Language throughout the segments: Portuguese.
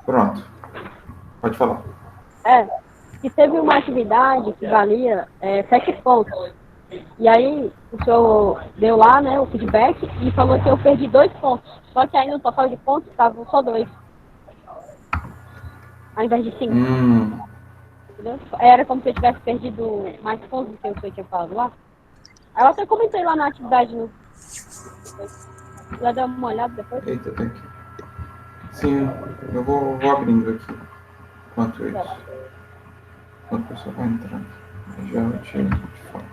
Pronto. Pode falar. Que teve uma atividade que valia 7 pontos. E aí o senhor deu lá, né, o feedback e falou que eu perdi 2 pontos. Só que aí no total de pontos estavam só 2, ao invés de 5. Entendeu? Era como se eu tivesse perdido mais pontos do que eu tinha falado lá. Aí eu até comentei lá na atividade. Já deu uma olhada depois? Eita, tem aqui. Sim, eu vou abrindo aqui. Enquanto isso. Enquanto a pessoa vai entrando. Já eu te falo.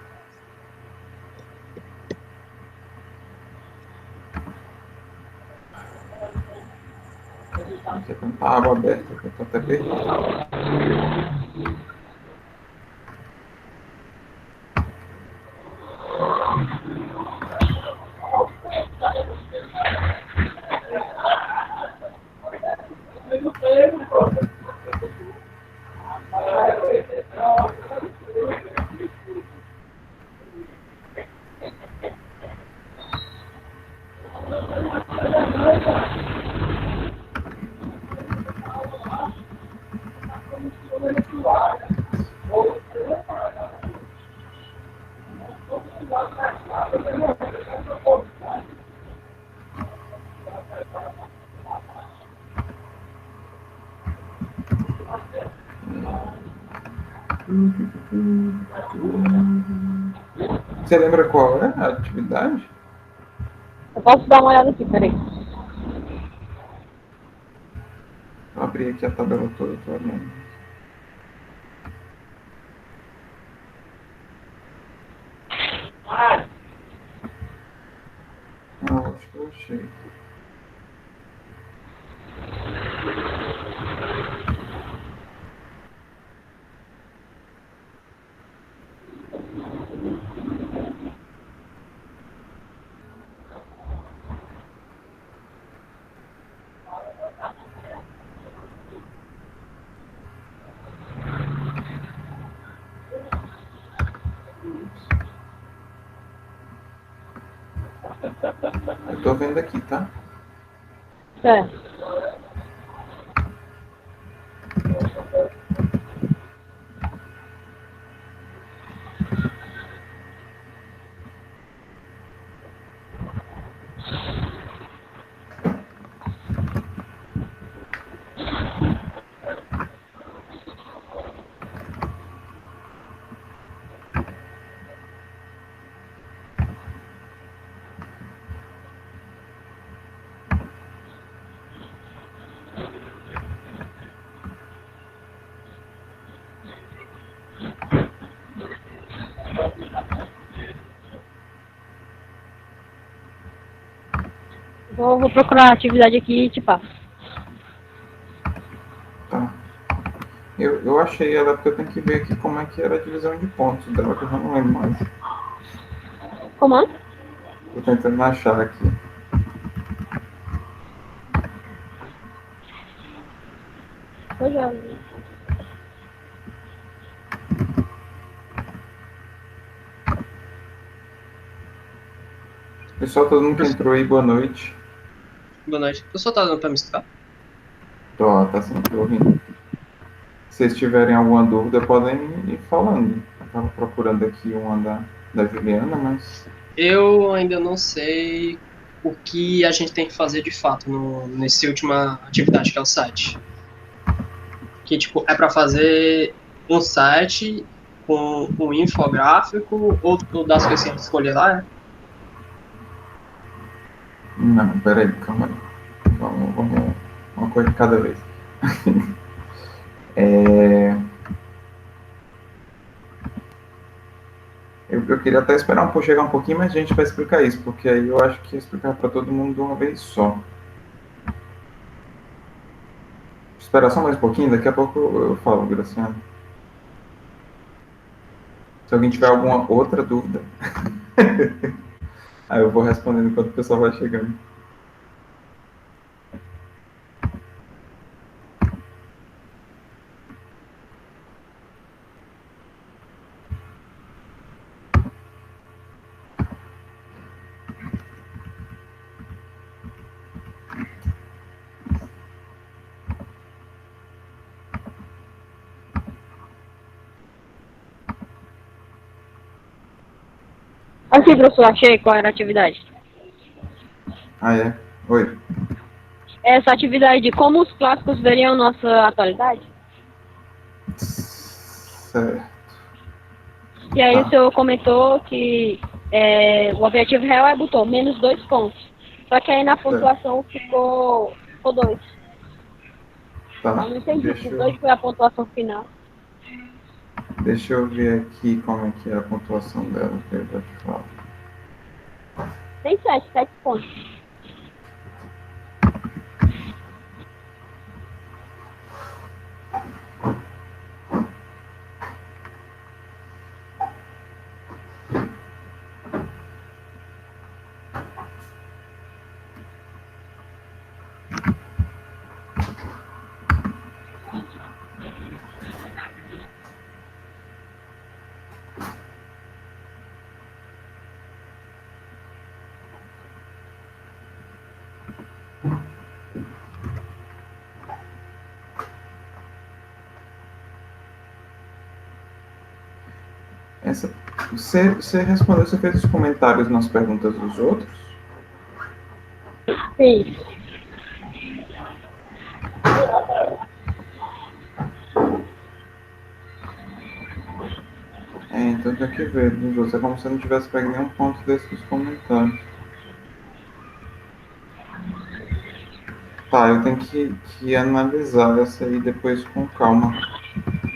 Aqui tem tanta água aberta que eu tô até perdido. Você lembra qual é a atividade? Eu posso dar uma olhada aqui, peraí. Eu abri aqui a tabela toda, tô olhando. Acho que eu achei. Eu tô vendo aqui, tá? Certo. Vou procurar a atividade aqui e te passo. Tá. Eu achei ela, porque eu tenho que ver aqui como é que era a divisão de pontos dela, que eu já não lembro mais. Comando? Tô tentando achar aqui. Eu já. Pessoal, todo mundo que entrou aí, boa noite. Boa noite. O senhor tá dando pra me escutar? Tá sempre ouvindo. Se vocês tiverem alguma dúvida, podem ir falando. Eu tava procurando aqui uma da Juliana, mas... Eu ainda não sei o que a gente tem que fazer de fato nesse última atividade, que é o site. Que, tipo, é para fazer um site com um infográfico ou das coisas que a gente escolher lá, né? Não, peraí, calma aí. Vamos uma coisa de cada vez. Eu queria até esperar chegar um pouquinho mais gente para explicar isso, porque aí eu acho que ia explicar para todo mundo de uma vez só. Espera só mais um pouquinho, daqui a pouco eu falo, Graciano. Se alguém tiver alguma outra dúvida, aí eu vou respondendo enquanto o pessoal vai chegando. Assim, professor, achei qual era a atividade. Ah, é? Oi. Essa atividade de como os clássicos veriam nossa atualidade. Certo. E aí o Tá. senhor comentou que o objetivo real é botou menos 2 pontos. Só que aí na pontuação ficou 2. Tá. Eu não entendi se Deixa 2 eu, foi a pontuação final. deixa eu ver aqui como é que é a pontuação dela, que eu já te falo. Tem 7 pontos. Você respondeu, você fez os comentários nas perguntas dos outros? Sim. Então tem que ver dos outros. É como se eu não tivesse pego nenhum ponto desses dos comentários. Tá, eu tenho que analisar essa aí depois com calma.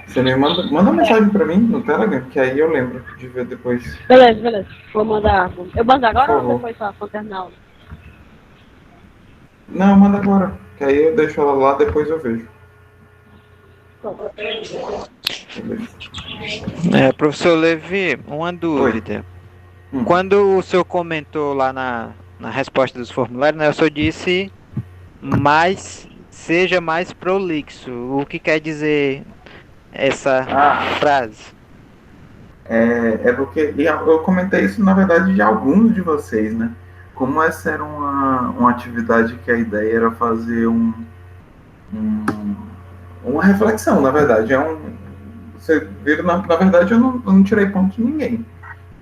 Você me manda uma mensagem pra mim no Telegram, que aí eu lembro de ver depois. Beleza. Vou mandar. Eu mando Por agora ou favor. depois só quando terminar a aula? Não, manda agora. Que aí eu deixo ela lá, depois eu vejo. Beleza. Professor Levi, uma dúvida. Quando o senhor comentou lá na resposta dos formulários, né, o senhor disse seja mais prolixo. O que quer dizer essa frase? É porque eu comentei isso, na verdade, de alguns de vocês, né? Como essa era uma atividade que a ideia era fazer uma reflexão, na verdade. Você viram, na verdade, eu não tirei ponto de ninguém.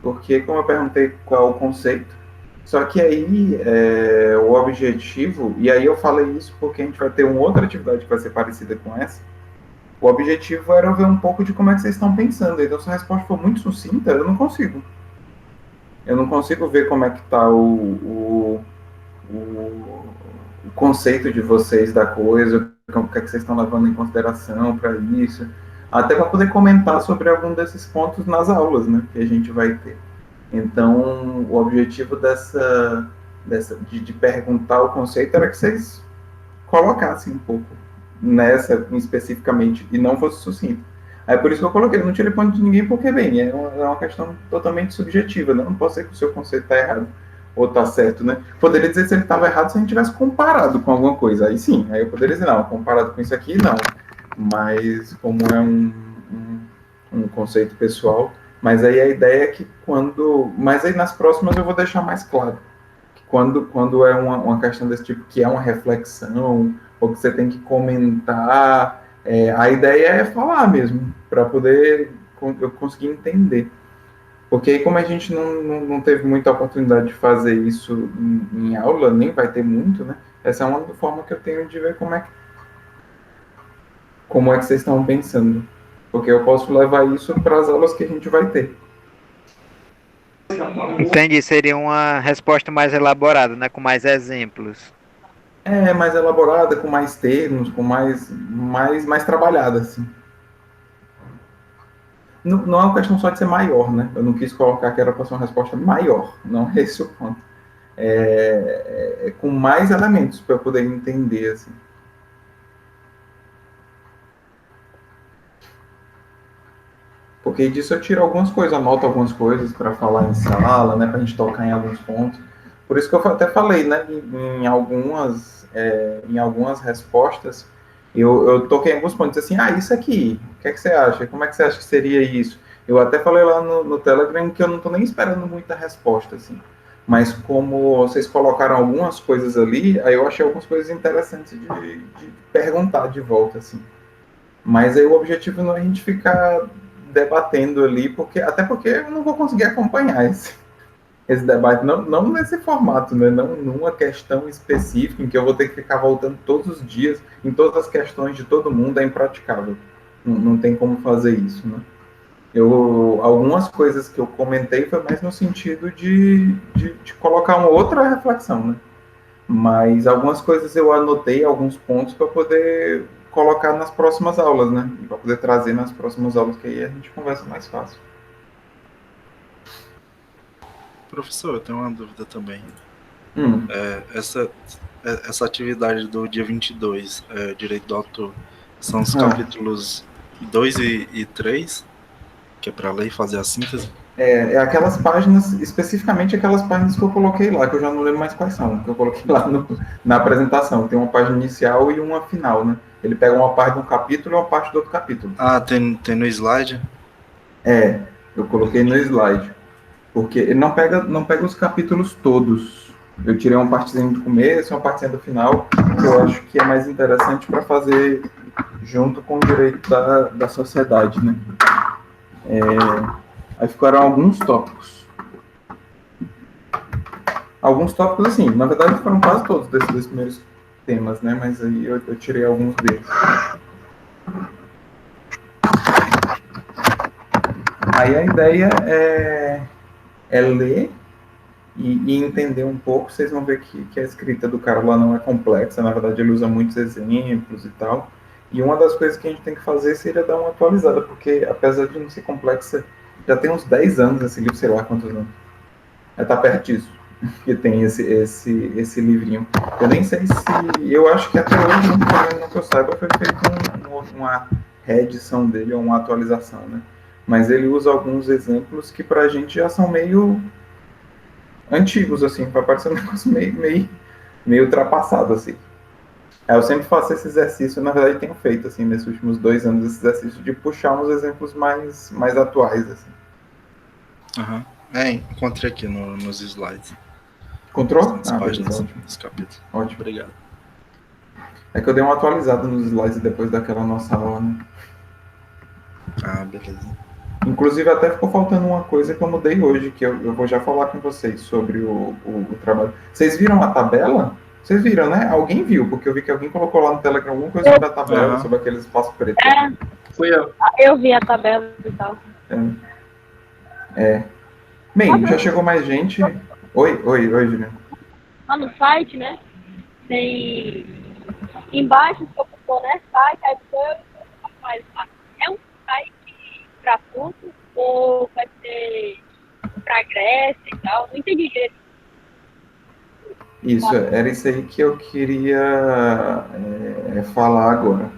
Porque, como eu perguntei qual é o conceito, só que aí o objetivo, e aí eu falei isso porque a gente vai ter uma outra atividade que vai ser parecida com essa. O objetivo era ver um pouco de como é que vocês estão pensando. Então, se a resposta for muito sucinta, eu não consigo. Eu não consigo ver como é que está o conceito de vocês da coisa, o que é que vocês estão levando em consideração para isso, até para poder comentar sobre algum desses pontos nas aulas, né, que a gente vai ter. Então, o objetivo de perguntar o conceito era que vocês colocassem um pouco nessa especificamente e não fosse sucinto. Aí por isso que eu coloquei, não tirei ponto de ninguém, porque, bem, é uma questão totalmente subjetiva, né? Não pode ser que o seu conceito está errado ou está certo, né? Poderia dizer se ele estava errado se a gente tivesse comparado com alguma coisa. Aí sim, aí eu poderia dizer, não, comparado com isso aqui, não. Mas como é um conceito pessoal, mas aí a ideia é que mas aí nas próximas eu vou deixar mais claro. Que quando é uma questão desse tipo, que é uma reflexão, ou que você tem que comentar, a ideia é falar mesmo, para poder eu conseguir entender. Porque aí, como a gente não teve muita oportunidade de fazer isso em aula, nem vai ter muito, né? Essa é uma forma que eu tenho de ver como é que vocês estão pensando. Porque eu posso levar isso para as aulas que a gente vai ter. Entendi, seria uma resposta mais elaborada, né, com mais exemplos. Mais elaborada, com mais termos, com mais trabalhada, assim. Não é uma questão só de ser maior, né? Eu não quis colocar que era para ser uma resposta maior, não é esse o ponto. Com mais elementos para eu poder entender, assim. Porque disso eu tiro algumas coisas, anoto algumas coisas para falar em sala, né? Para a gente tocar em alguns pontos. Por isso que eu até falei, né? Em algumas respostas, eu toquei em alguns pontos assim, isso aqui, o que é que você acha? Como é que você acha que seria isso? Eu até falei lá no Telegram que eu não estou nem esperando muita resposta, assim. Mas como vocês colocaram algumas coisas ali, aí eu achei algumas coisas interessantes de perguntar de volta, assim. Mas aí o objetivo não é a gente ficar debatendo ali, até porque eu não vou conseguir acompanhar isso. esse debate, não nesse formato, né? Não numa questão específica em que eu vou ter que ficar voltando todos os dias em todas as questões de todo mundo, é impraticável. Não tem como fazer isso, né? Algumas coisas que eu comentei foi mais no sentido de colocar uma outra reflexão, né? Mas algumas coisas eu anotei, alguns pontos para poder colocar nas próximas aulas, né? Para poder trazer nas próximas aulas, que aí a gente conversa mais fácil. Professor, eu tenho uma dúvida também. Essa atividade do dia 22, Direito do Autor, são os capítulos 2 e 3, que é para ler e fazer a síntese? É aquelas páginas, especificamente aquelas páginas que eu coloquei lá, que eu já não lembro mais quais são, que eu coloquei lá na apresentação. Tem uma página inicial e uma final, né? Ele pega uma parte de um capítulo e uma parte do outro capítulo. Ah, tem no slide? Eu coloquei no slide. Porque ele não pega os capítulos todos. Eu tirei uma partezinha do começo e uma partezinha do final, que eu acho que é mais interessante para fazer junto com o direito da sociedade, né? Aí ficaram alguns tópicos. Alguns tópicos, assim, na verdade foram quase todos desses primeiros temas, né? Mas aí eu tirei alguns deles. Aí a ideia é ler e entender um pouco. Vocês vão ver que a escrita do cara lá não é complexa, na verdade ele usa muitos exemplos e tal. E uma das coisas que a gente tem que fazer seria dar uma atualizada, porque apesar de não ser complexa, já tem uns 10 anos esse livro, sei lá quantos anos. Tá perto disso, que tem esse livrinho. Eu nem sei se... Eu acho que até hoje, não que eu saiba, foi feita uma reedição dele, ou uma atualização, né? Mas ele usa alguns exemplos que pra gente já são meio antigos, assim, para parecer um negócio meio ultrapassado, assim. Eu sempre faço esse exercício, na verdade tenho feito, assim, nesses últimos 2 anos, esse exercício de puxar uns exemplos mais atuais, assim. Aham. Encontrei aqui nos slides. Encontrou? Nas páginas, nos capítulos. Ótimo. Obrigado. É que eu dei uma atualizada nos slides depois daquela nossa aula, né? Beleza. Inclusive, até ficou faltando uma coisa que eu mudei hoje, que eu vou já falar com vocês sobre o trabalho. Vocês viram a tabela? Vocês viram, né? Alguém viu, porque eu vi que alguém colocou lá no Telegram alguma coisa sobre a tabela, sobre aquele espaço preto. Fui eu. Eu vi a tabela e tal. Bem, já chegou mais gente. Oi, Juliana. Lá no site, né? Tem embaixo, se eu for, né? Site, aí depois mais lá. É um site para curso ou vai ser para Grécia e tal? Não entendi direito. Isso, era isso aí que eu queria falar agora.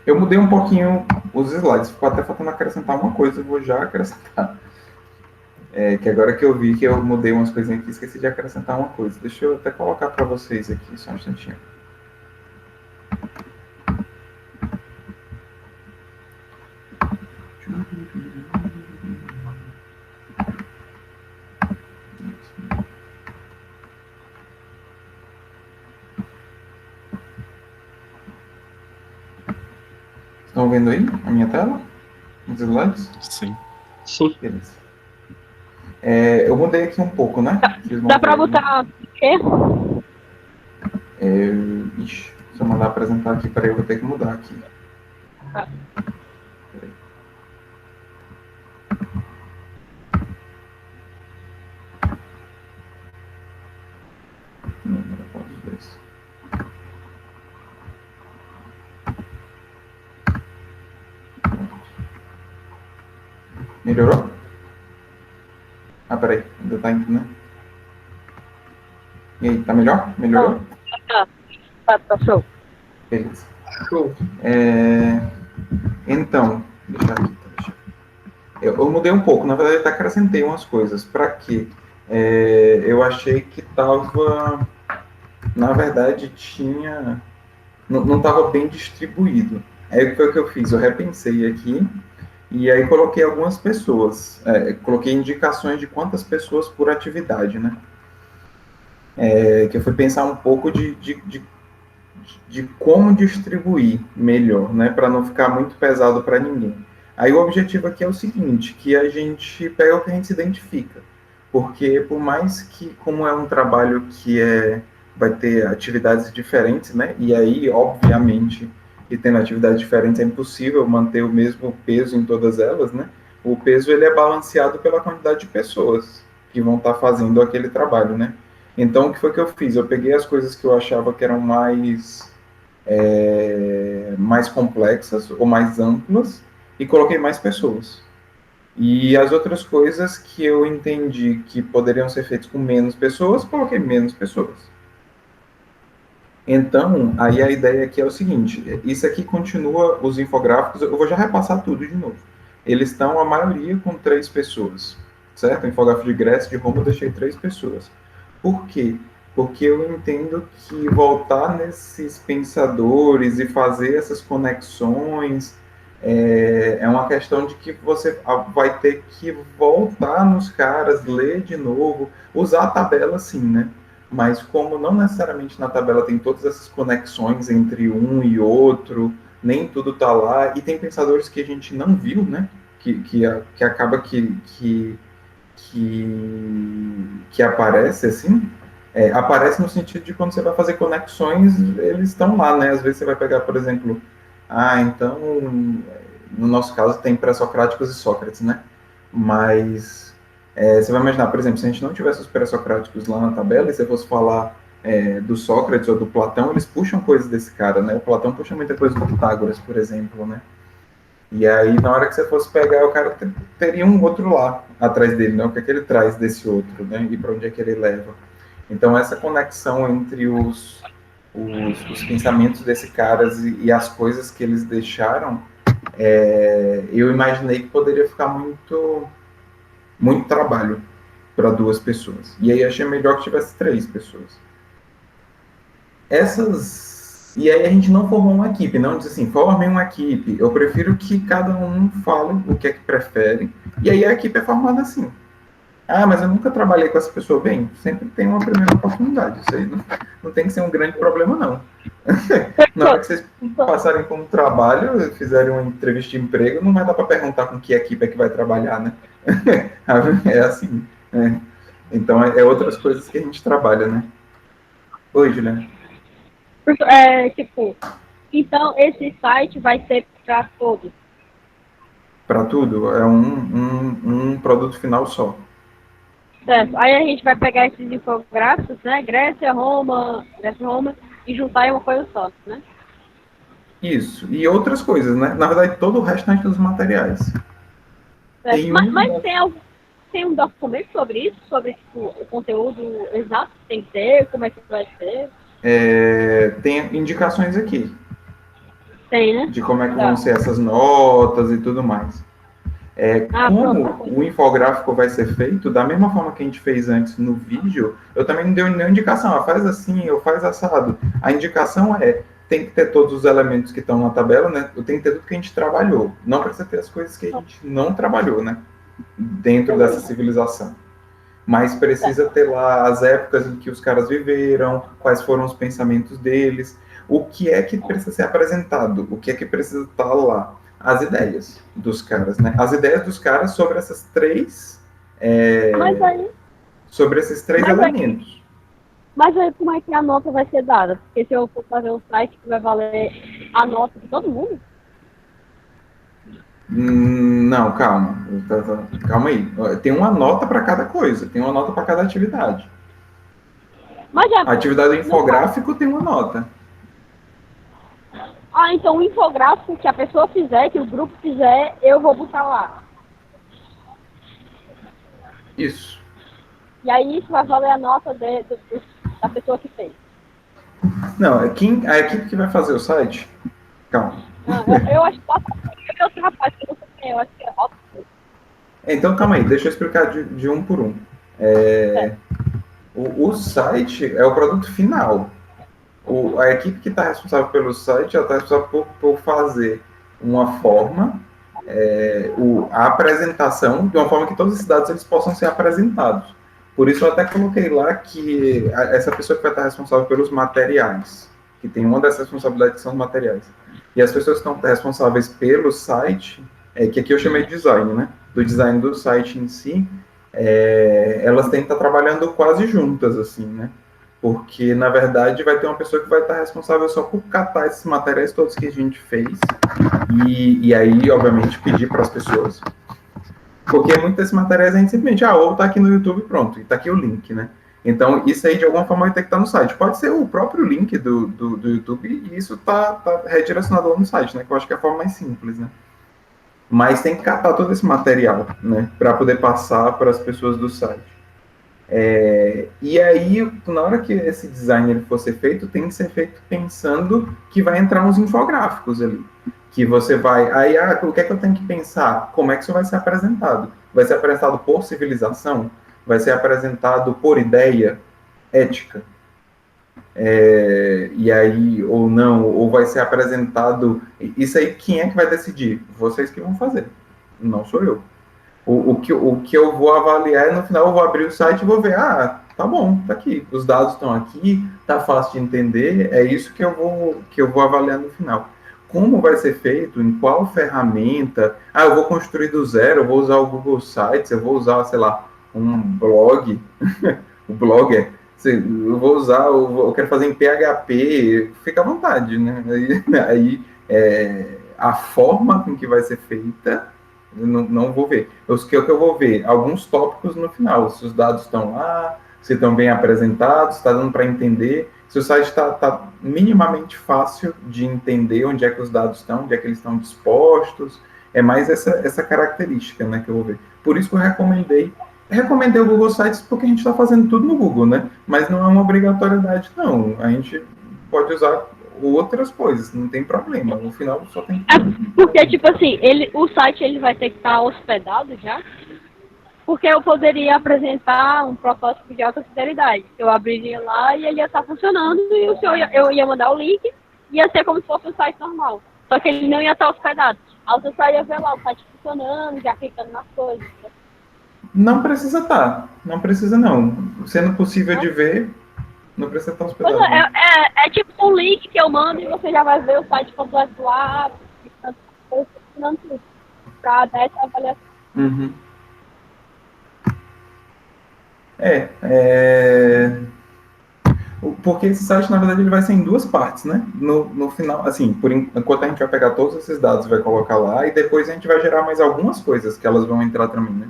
Eu mudei um pouquinho os slides, ficou até faltando acrescentar uma coisa, eu vou já acrescentar. Que agora que eu vi que eu mudei umas coisinhas aqui, esqueci de acrescentar uma coisa. Deixa eu até colocar para vocês aqui, só um instantinho. Estão vendo aí a minha tela? Os slides? Sim. Beleza. Eu mudei aqui um pouco, né? Dá para botar o quê? Se eu mandar apresentar aqui, peraí, eu vou ter que mudar aqui. Peraí. Não pode ver isso. Melhorou? Peraí, ainda tá indo, né? E aí, tá melhor? Melhorou? Tá show. Beleza. Show. Então, eu mudei um pouco, na verdade até acrescentei umas coisas. Para quê? Eu achei que tava, na verdade não estava bem distribuído. Aí o que foi que eu fiz? Eu repensei aqui e aí coloquei algumas pessoas, coloquei indicações de quantas pessoas por atividade, né? Que eu fui pensar um pouco de como distribuir melhor, né, para não ficar muito pesado para ninguém. Aí o objetivo aqui é o seguinte, que a gente pega o que a gente se identifica. Porque por mais que, como é um trabalho que vai ter atividades diferentes, né? E aí, obviamente, e tendo atividades diferentes, é impossível manter o mesmo peso em todas elas, né? O peso ele é balanceado pela quantidade de pessoas que vão estar fazendo aquele trabalho, né? Então, o que foi que eu fiz? Eu peguei as coisas que eu achava que eram mais complexas ou mais amplas e coloquei mais pessoas. E as outras coisas que eu entendi que poderiam ser feitas com menos pessoas, coloquei menos pessoas. Então, aí a ideia aqui é o seguinte, isso aqui continua, os infográficos, eu vou já repassar tudo de novo. Eles estão, a maioria, com 3 pessoas, certo? O infográfico de Grécia e de Roma eu deixei 3 pessoas. Por quê? Porque eu entendo que voltar nesses pensadores e fazer essas conexões é uma questão de que você vai ter que voltar nos caras, ler de novo, usar a tabela sim, né? Mas como não necessariamente na tabela tem todas essas conexões entre um e outro, nem tudo tá lá, e tem pensadores que a gente não viu, né? Que acaba que aparece assim, aparece no sentido de quando você vai fazer conexões, eles estão lá, né? Às vezes você vai pegar, por exemplo, então, no nosso caso tem pré-socráticos e Sócrates, né? Mas você vai imaginar, por exemplo, se a gente não tivesse os pré-socráticos lá na tabela, e você fosse falar do Sócrates ou do Platão, eles puxam coisas desse cara, né? O Platão puxa muita coisa do Pitágoras, por exemplo, né? E aí, na hora que você fosse pegar, o cara teria um outro lá atrás dele, né? O que é que ele traz desse outro, né? E para onde é que ele leva. Então, essa conexão entre os pensamentos desse caras e as coisas que eles deixaram, eu imaginei que poderia ficar muito trabalho para 2 pessoas. E aí achei melhor que tivesse 3 pessoas. E aí a gente não formou uma equipe, não diz assim, formem uma equipe. Eu prefiro que cada um fale o que é que prefere. E aí a equipe é formada assim. Mas eu nunca trabalhei com essa pessoa. Bem, sempre tem uma primeira oportunidade. Isso aí não tem que ser um grande problema, não. Na hora que vocês passarem como trabalho, fizerem uma entrevista de emprego, não vai dar para perguntar com que equipe é que vai trabalhar, né? É assim. Então, outras coisas que a gente trabalha, né? Oi, Juliana. Então esse site vai ser para todos? Para tudo, é um produto final só. Certo. Aí a gente vai pegar esses infográficos, né? Grécia, Roma, e juntar em uma coisa só, né? Isso. E outras coisas, né? Na verdade, todo o restante dos materiais. Certo. Mas tem um documento sobre isso? Sobre tipo, o conteúdo exato que tem que ter? Como é que vai ser? Tem indicações aqui. Tem, né? De como é que vão ser essas notas e tudo mais. Como o infográfico vai ser feito, da mesma forma que a gente fez antes no vídeo, eu também não dei nenhuma indicação, faz assim, ou faz assado. A indicação tem que ter todos os elementos que estão na tabela, né? Tem que ter tudo que a gente trabalhou. Não precisa ter as coisas que a gente não trabalhou, né? Dentro dessa civilização. Mas precisa ter lá as épocas em que os caras viveram, quais foram os pensamentos deles, o que é que precisa ser apresentado, o que é que precisa estar lá. As ideias dos caras, né? As ideias dos caras sobre essas 3... sobre esses 3 elementos. Mas aí como é que a nota vai ser dada? Porque se eu for fazer um site que vai valer a nota de todo mundo? Não, calma. Calma aí. Tem uma nota para cada coisa, tem uma nota para cada atividade. A atividade do infográfico tem uma nota. Então o infográfico que a pessoa fizer, que o grupo fizer, eu vou botar lá. Isso. E aí isso vai valer a nota da pessoa que fez. Não, a equipe que vai fazer o site. Calma. Eu acho que outro rapaz que eu não sei, eu acho que é óbvio. Então calma aí, deixa eu explicar de um por um. O site é o produto final. A equipe que está responsável pelo site, ela está responsável por fazer uma forma, a apresentação, de uma forma que todos esses dados eles possam ser apresentados. Por isso eu até coloquei lá que essa pessoa que vai estar responsável pelos materiais, que tem uma dessas responsabilidades que são os materiais. E as pessoas que estão responsáveis pelo site, que aqui eu chamei de design, né? Do design do site em si, elas têm que estar trabalhando quase juntas, assim, né? Porque, na verdade, vai ter uma pessoa que vai estar responsável só por catar esses materiais todos que a gente fez e aí, obviamente, pedir para as pessoas. Porque muitos desses materiais a gente simplesmente, ou tá aqui no YouTube, pronto, e tá aqui o link, né? Então, isso aí, de alguma forma, vai ter que estar no site. Pode ser o próprio link do YouTube e isso tá redirecionado lá no site, né? Que eu acho que é a forma mais simples, né? Mas tem que catar todo esse material, né? Para poder passar para as pessoas do site. E aí, na hora que esse design ele for ser feito, tem que ser feito pensando que vai entrar uns infográficos ali. Que você vai... Aí, o que é que eu tenho que pensar? Como é que isso vai ser apresentado? Vai ser apresentado por civilização? Vai ser apresentado por ideia ética? E aí, ou não? Ou vai ser apresentado... Isso aí, quem é que vai decidir? Vocês que vão fazer. Não sou eu. O que eu vou avaliar, no final eu vou abrir o site e vou ver, tá bom, tá aqui, os dados estão aqui, tá fácil de entender, é isso que eu vou avaliar no final. Como vai ser feito, em qual ferramenta, eu vou construir do zero, eu vou usar o Google Sites, eu vou usar, sei lá, um blog, o Blogger, eu vou usar, eu quero fazer em PHP, fica à vontade, né? Aí a forma com que vai ser feita, não vou ver. O que eu vou ver? Alguns tópicos no final. Se os dados estão lá, se estão bem apresentados, se está dando para entender. Se o site está minimamente fácil de entender onde é que os dados estão, onde é que eles estão dispostos. É mais essa característica, né, que eu vou ver. Por isso que eu recomendei o Google Sites, porque a gente está fazendo tudo no Google, né? Mas não é uma obrigatoriedade, não. A gente pode usar outras coisas, não tem problema. No final só tem. Porque, tipo assim, o site ele vai ter que estar hospedado já. Porque eu poderia apresentar um protótipo de alta fidelidade. Eu abriria lá e ele ia estar funcionando e eu ia mandar o link e ia ser como se fosse um site normal. Só que ele não ia estar hospedado. Aí você só ia ver lá o site funcionando, já clicando nas coisas. Não precisa estar. Não precisa, não. Sendo possível de ver, não precisa estar hospedado. É tipo um link que eu mando e você já vai ver o site completo lá, funcionando tudo. Pra dar essa avaliação. Uhum. Porque esse site, na verdade, ele vai ser em duas partes, né? No final, assim, enquanto a gente vai pegar todos esses dados e vai colocar lá, e depois a gente vai gerar mais algumas coisas que elas vão entrar também, né?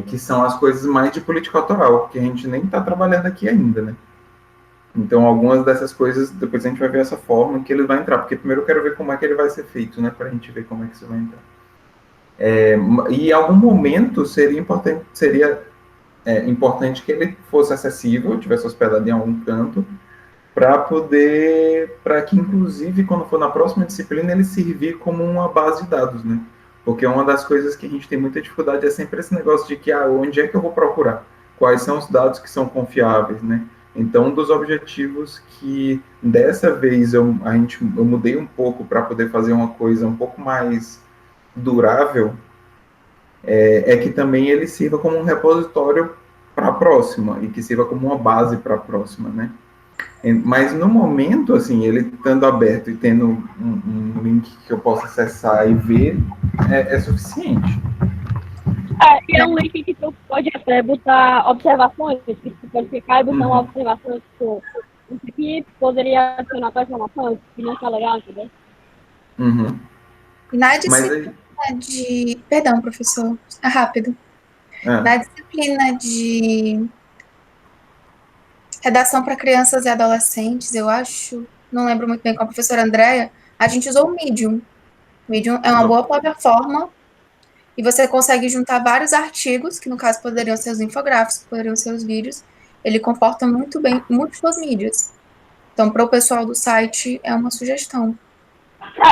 Que são as coisas mais de política autoral, que a gente nem está trabalhando aqui ainda, né? Então, algumas dessas coisas, depois a gente vai ver essa forma que ele vai entrar, porque primeiro eu quero ver como é que ele vai ser feito, né? Para a gente ver como é que isso vai entrar. E em algum momento seria importante que ele fosse acessível, tivesse hospedado em algum canto, para que inclusive quando for na próxima disciplina ele servir como uma base de dados, né? Porque uma das coisas que a gente tem muita dificuldade é sempre esse negócio de que onde é que eu vou procurar? Quais são os dados que são confiáveis, né? Então, um dos objetivos que dessa vez eu mudei um pouco para poder fazer uma coisa um pouco mais durável, é que também ele sirva como um repositório para a próxima e que sirva como uma base para a próxima, né? Mas no momento, assim, ele estando aberto e tendo um link que eu possa acessar e ver, é suficiente. E é um link que tu pode botar observações, que tu pode clicar e botar uma observação, tipo, isso aqui poderia adicionar tua informação, que não tá legal, entendeu? Uhum. Na disciplina Perdão, professor, é rápido. Na disciplina de redação para crianças e adolescentes, eu acho, não lembro muito bem com a professora Andréa, a gente usou o Medium. O Medium é uma boa plataforma e você consegue juntar vários artigos, que no caso poderiam ser os infográficos, poderiam ser os vídeos. Ele comporta muito bem múltiplas mídias. Então, para o pessoal do site, é uma sugestão.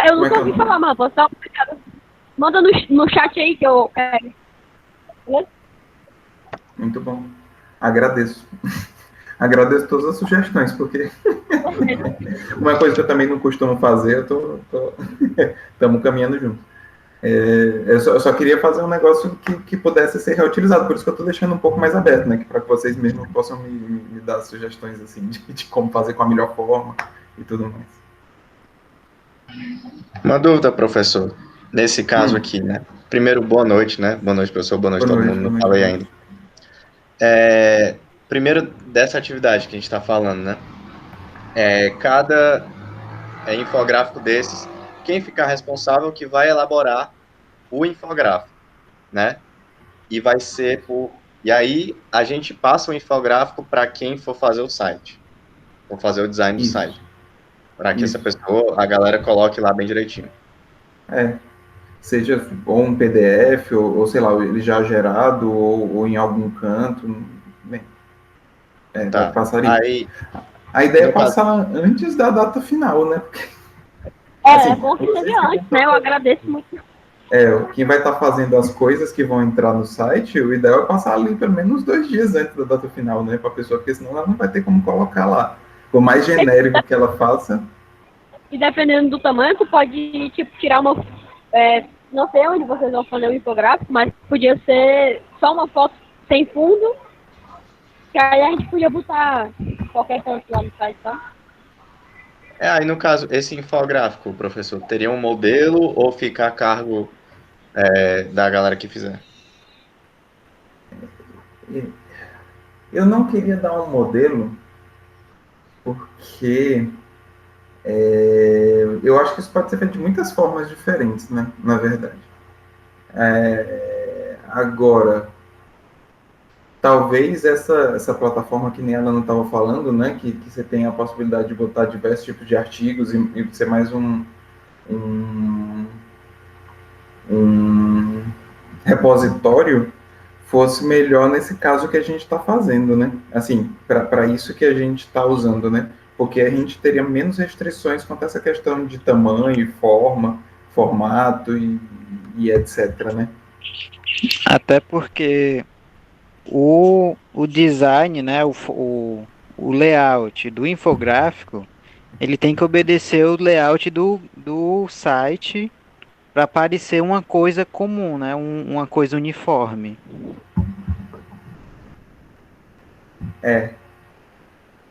Eu nunca ouvi falar, mas posso dar uma olhada. Manda no chat aí que eu quero. Beleza? Muito bom. Agradeço. Agradeço todas as sugestões, porque uma coisa que eu também não costumo fazer, estamos caminhando juntos. Eu só queria fazer um negócio que pudesse ser reutilizado, por isso que eu estou deixando um pouco mais aberto, né? Para que vocês mesmos possam me dar sugestões assim, de como fazer com a melhor forma e tudo mais. Uma dúvida, professor. nesse caso aqui, né? Primeiro, boa noite, né? Boa noite, professor. Boa noite, todo mundo. Não falei ainda. Primeiro, dessa atividade que a gente está falando, né? Cada infográfico desses, quem ficar responsável que vai elaborar o infográfico, né? E vai ser E aí, a gente passa o infográfico para quem for fazer o site. For fazer o design do site. Para que essa pessoa, a galera, coloque lá bem direitinho. Seja ou um PDF, ou sei lá, ele já gerado, ou em algum canto. Bem, Tá. passaria. Aí, a ideia é passar antes da data final, né? Porque, é bom que seja antes, né? Eu agradeço muito. Quem vai estar fazendo as coisas que vão entrar no site, o ideal é passar ali pelo menos 2 dias antes da data final, né? Para a pessoa, porque senão ela não vai ter como colocar lá. Por mais genérico que ela faça. E dependendo do tamanho, tu pode, tipo, tirar uma... não sei onde vocês vão fazer o infográfico, mas podia ser só uma foto sem fundo, que aí a gente podia botar qualquer canto lá no site, tá? aí no caso, esse infográfico, professor, teria um modelo ou fica a cargo da galera que fizer? Eu não queria dar um modelo, porque eu acho que isso pode ser feito de muitas formas diferentes, né? Na verdade. Agora, talvez essa plataforma que nem ela não estava falando, né? Que você tem a possibilidade de botar diversos tipos de artigos e ser mais um repositório, fosse melhor nesse caso que a gente está fazendo, né? Assim, para isso que a gente está usando, né? Porque a gente teria menos restrições quanto a essa questão de tamanho, forma, formato e etc, né? Até porque o design, né, o layout do infográfico, ele tem que obedecer o layout do site para parecer uma coisa comum, né, uma coisa uniforme.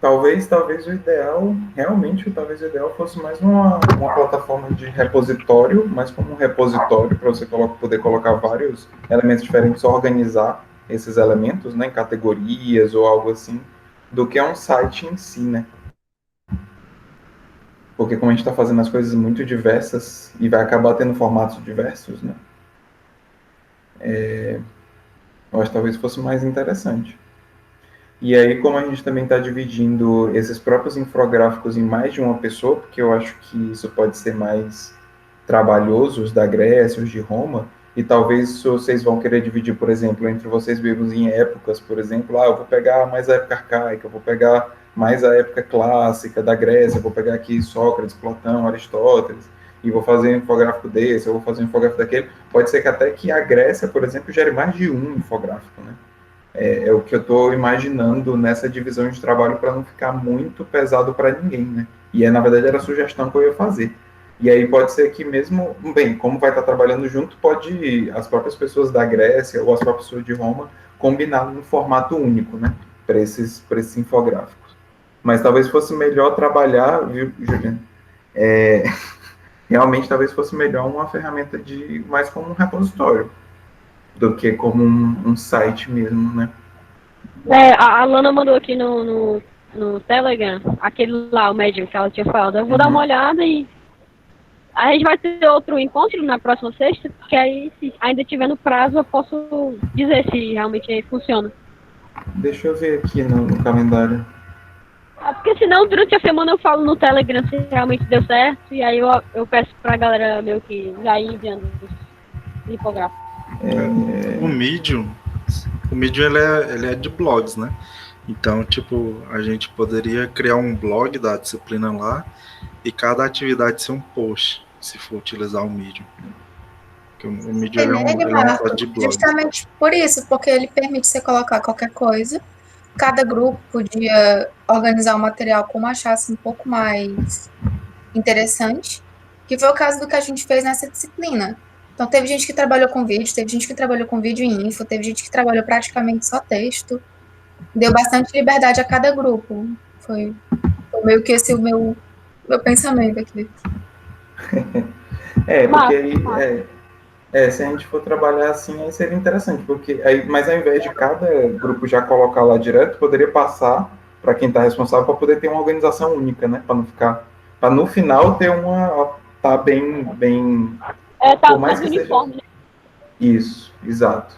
Talvez o ideal, realmente, talvez o ideal fosse mais uma plataforma de repositório, mais como um repositório para você poder colocar vários elementos diferentes, organizar esses elementos, né, em categorias ou algo assim, do que um site em si, né? Porque como a gente está fazendo as coisas muito diversas e vai acabar tendo formatos diversos, né? Eu acho que talvez fosse mais interessante. E aí, como a gente também está dividindo esses próprios infográficos em mais de uma pessoa, porque eu acho que isso pode ser mais trabalhoso, os da Grécia, os de Roma, e talvez vocês vão querer dividir, por exemplo, entre vocês mesmos em épocas, por exemplo, eu vou pegar mais a época arcaica, eu vou pegar mais a época clássica da Grécia, eu vou pegar aqui Sócrates, Platão, Aristóteles, e vou fazer um infográfico desse, eu vou fazer um infográfico daquele. Pode ser que até que a Grécia, por exemplo, gere mais de um infográfico, né? É o que eu estou imaginando nessa divisão de trabalho para não ficar muito pesado para ninguém, né? E na verdade era a sugestão que eu ia fazer. E aí pode ser que mesmo, bem, como vai estar trabalhando junto, pode as próprias pessoas da Grécia ou as próprias pessoas de Roma combinar num formato único, né? Para esses infográficos. Mas talvez fosse melhor trabalhar, viu, Juliana? Realmente talvez fosse melhor uma ferramenta mais como um repositório do que como um site mesmo, né? A Lana mandou aqui no Telegram, aquele lá, o Medium, que ela tinha falado. Eu vou dar uma olhada e a gente vai ter outro encontro na próxima sexta, que aí, se ainda tiver no prazo, eu posso dizer se realmente funciona. Deixa eu ver aqui no calendário. Porque senão, durante a semana eu falo no Telegram se realmente deu certo, e aí eu peço pra galera meio que já ir enviando os infográficos. O Medium ele é de blogs, né? Então, tipo, a gente poderia criar um blog da disciplina lá e cada atividade ser um post, se for utilizar o Medium. Porque o Medium ele é um site de blog. Justamente por isso, porque ele permite você colocar qualquer coisa. Cada grupo podia organizar o material como achasse um pouco mais interessante, que foi o caso do que a gente fez nessa disciplina. Então, teve gente que trabalhou com vídeo, teve gente que trabalhou com vídeo e info, teve gente que trabalhou praticamente só texto. Deu bastante liberdade a cada grupo. Foi meio que esse o meu pensamento aqui. Porque aí, se a gente for trabalhar assim, aí seria interessante, porque aí, mas ao invés de cada grupo já colocar lá direto, poderia passar para quem está responsável para poder ter uma organização única, né? Para não ficar, para no final ter tá bem, Tá por mais mais que seja uniforme, né? isso, exato.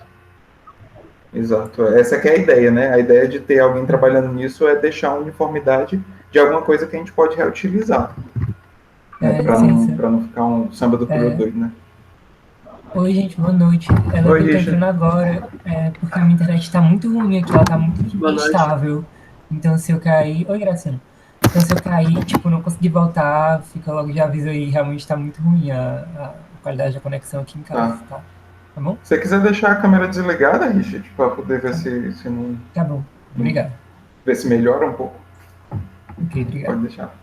Essa que é a ideia, né? A ideia de ter alguém trabalhando nisso é deixar uma uniformidade de alguma coisa que a gente pode reutilizar, né? Para não ficar um samba do crioulo doido, né? Oi, gente, boa noite. Eu tô entrando agora, porque a minha internet tá muito ruim aqui, ela tá muito instável. Então, se eu cair... Oi, Graciano. Então, se eu cair, tipo, não conseguir voltar, fica logo, já aviso aí, realmente tá muito ruim a qualidade da conexão aqui em casa, tá? Tá bom? Se você quiser deixar a câmera desligada, Richard, para poder ver se não... Tá bom, obrigado. Ver se melhora um pouco. Ok, obrigado. Pode deixar.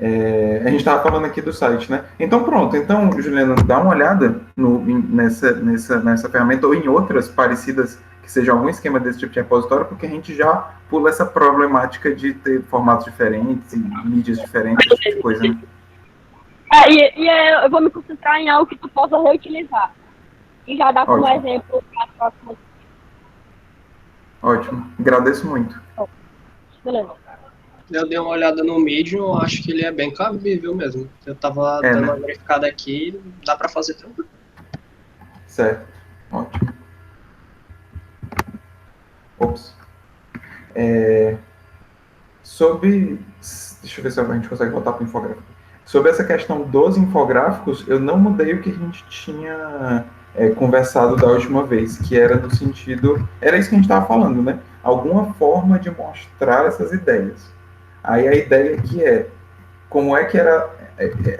A gente estava falando aqui do site, né? Então pronto, Juliana, dá uma olhada nessa ferramenta ou em outras parecidas que seja algum esquema desse tipo de repositório, porque a gente já pula essa problemática de ter formatos diferentes e mídias diferentes, esse tipo de coisa, né? Eu vou me concentrar em algo que tu possa reutilizar. E já dá como exemplo para as próximas. Ótimo, agradeço muito. Beleza. Eu dei uma olhada no Medium, eu acho que ele é bem cabível mesmo. Eu tava dando uma verificada aqui, dá para fazer tranquilo. Certo, ótimo. Ops. Deixa eu ver se a gente consegue voltar para o infográfico. Sobre essa questão dos infográficos, eu não mudei o que a gente tinha conversado da última vez, que era no sentido... Era isso que a gente estava falando, né? Alguma forma de mostrar essas ideias. Aí a ideia aqui como é que era...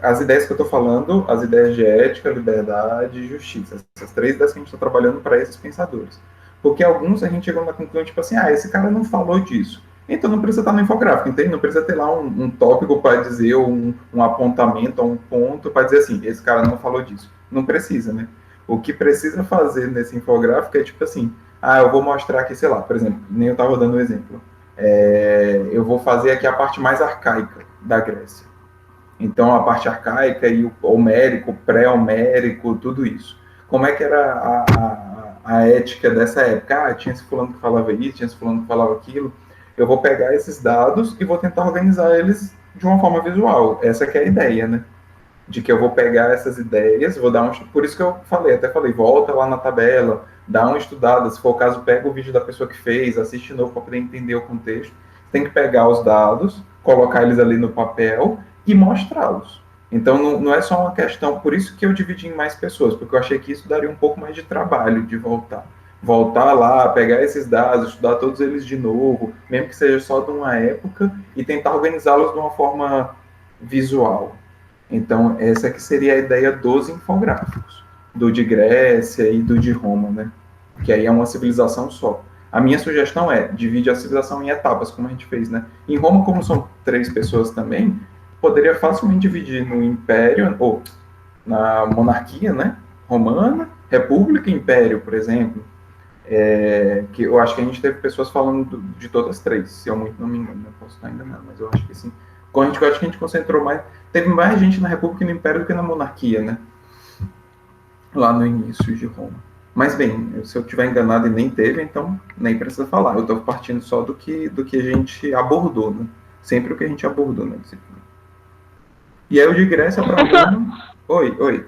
As ideias que eu estou falando, as ideias de ética, liberdade e justiça. Essas 3 ideias que a gente está trabalhando para esses pensadores. Porque alguns a gente chegou na conclusão, tipo assim, esse cara não falou disso. Então não precisa estar no infográfico, entende? Não precisa ter lá um tópico para dizer, um apontamento, ou um ponto para dizer assim, esse cara não falou disso. Não precisa, né? O que precisa fazer nesse infográfico é tipo assim, eu vou mostrar aqui, sei lá, por exemplo, nem eu estava dando um exemplo. Eu vou fazer aqui a parte mais arcaica da Grécia. Então a parte arcaica e o homérico, pré-homérico, tudo isso. Como é que era a ética dessa época? Tinha esse fulano que falava isso, tinha esse fulano que falava aquilo. Eu vou pegar esses dados e vou tentar organizar eles de uma forma visual. Essa que é a ideia, né? De que eu vou pegar essas ideias, vou dar por isso que eu até falei, volta lá na tabela, dá uma estudada, se for o caso, pega o vídeo da pessoa que fez, assiste de novo para poder entender o contexto. Tem que pegar os dados, colocar eles ali no papel e mostrá-los. Então, não é só uma questão, por isso que eu dividi em mais pessoas, porque eu achei que isso daria um pouco mais de trabalho de voltar lá, pegar esses dados, estudar todos eles de novo, mesmo que seja só de uma época, e tentar organizá-los de uma forma visual. Então, essa que seria a ideia dos infográficos, do de Grécia e do de Roma, né? Que aí é uma civilização só. A minha sugestão divide a civilização em etapas, como a gente fez, né? Em Roma, como são 3 pessoas também, poderia facilmente dividir no Império, ou na monarquia, né? Romana, República e Império, por exemplo. Que eu acho que a gente teve pessoas falando de todas as 3, se eu muito não me engano, eu posso estar enganado, mas eu acho que sim. Eu acho que a gente concentrou mais, teve mais gente na República e no Império do que na monarquia, né? Lá no início de Roma. Mas bem, se eu estiver enganado e nem teve, então nem precisa falar. Eu estou partindo só do que a gente abordou, né? Sempre o que a gente abordou na disciplina. E aí o de Grécia para Roma... Oi.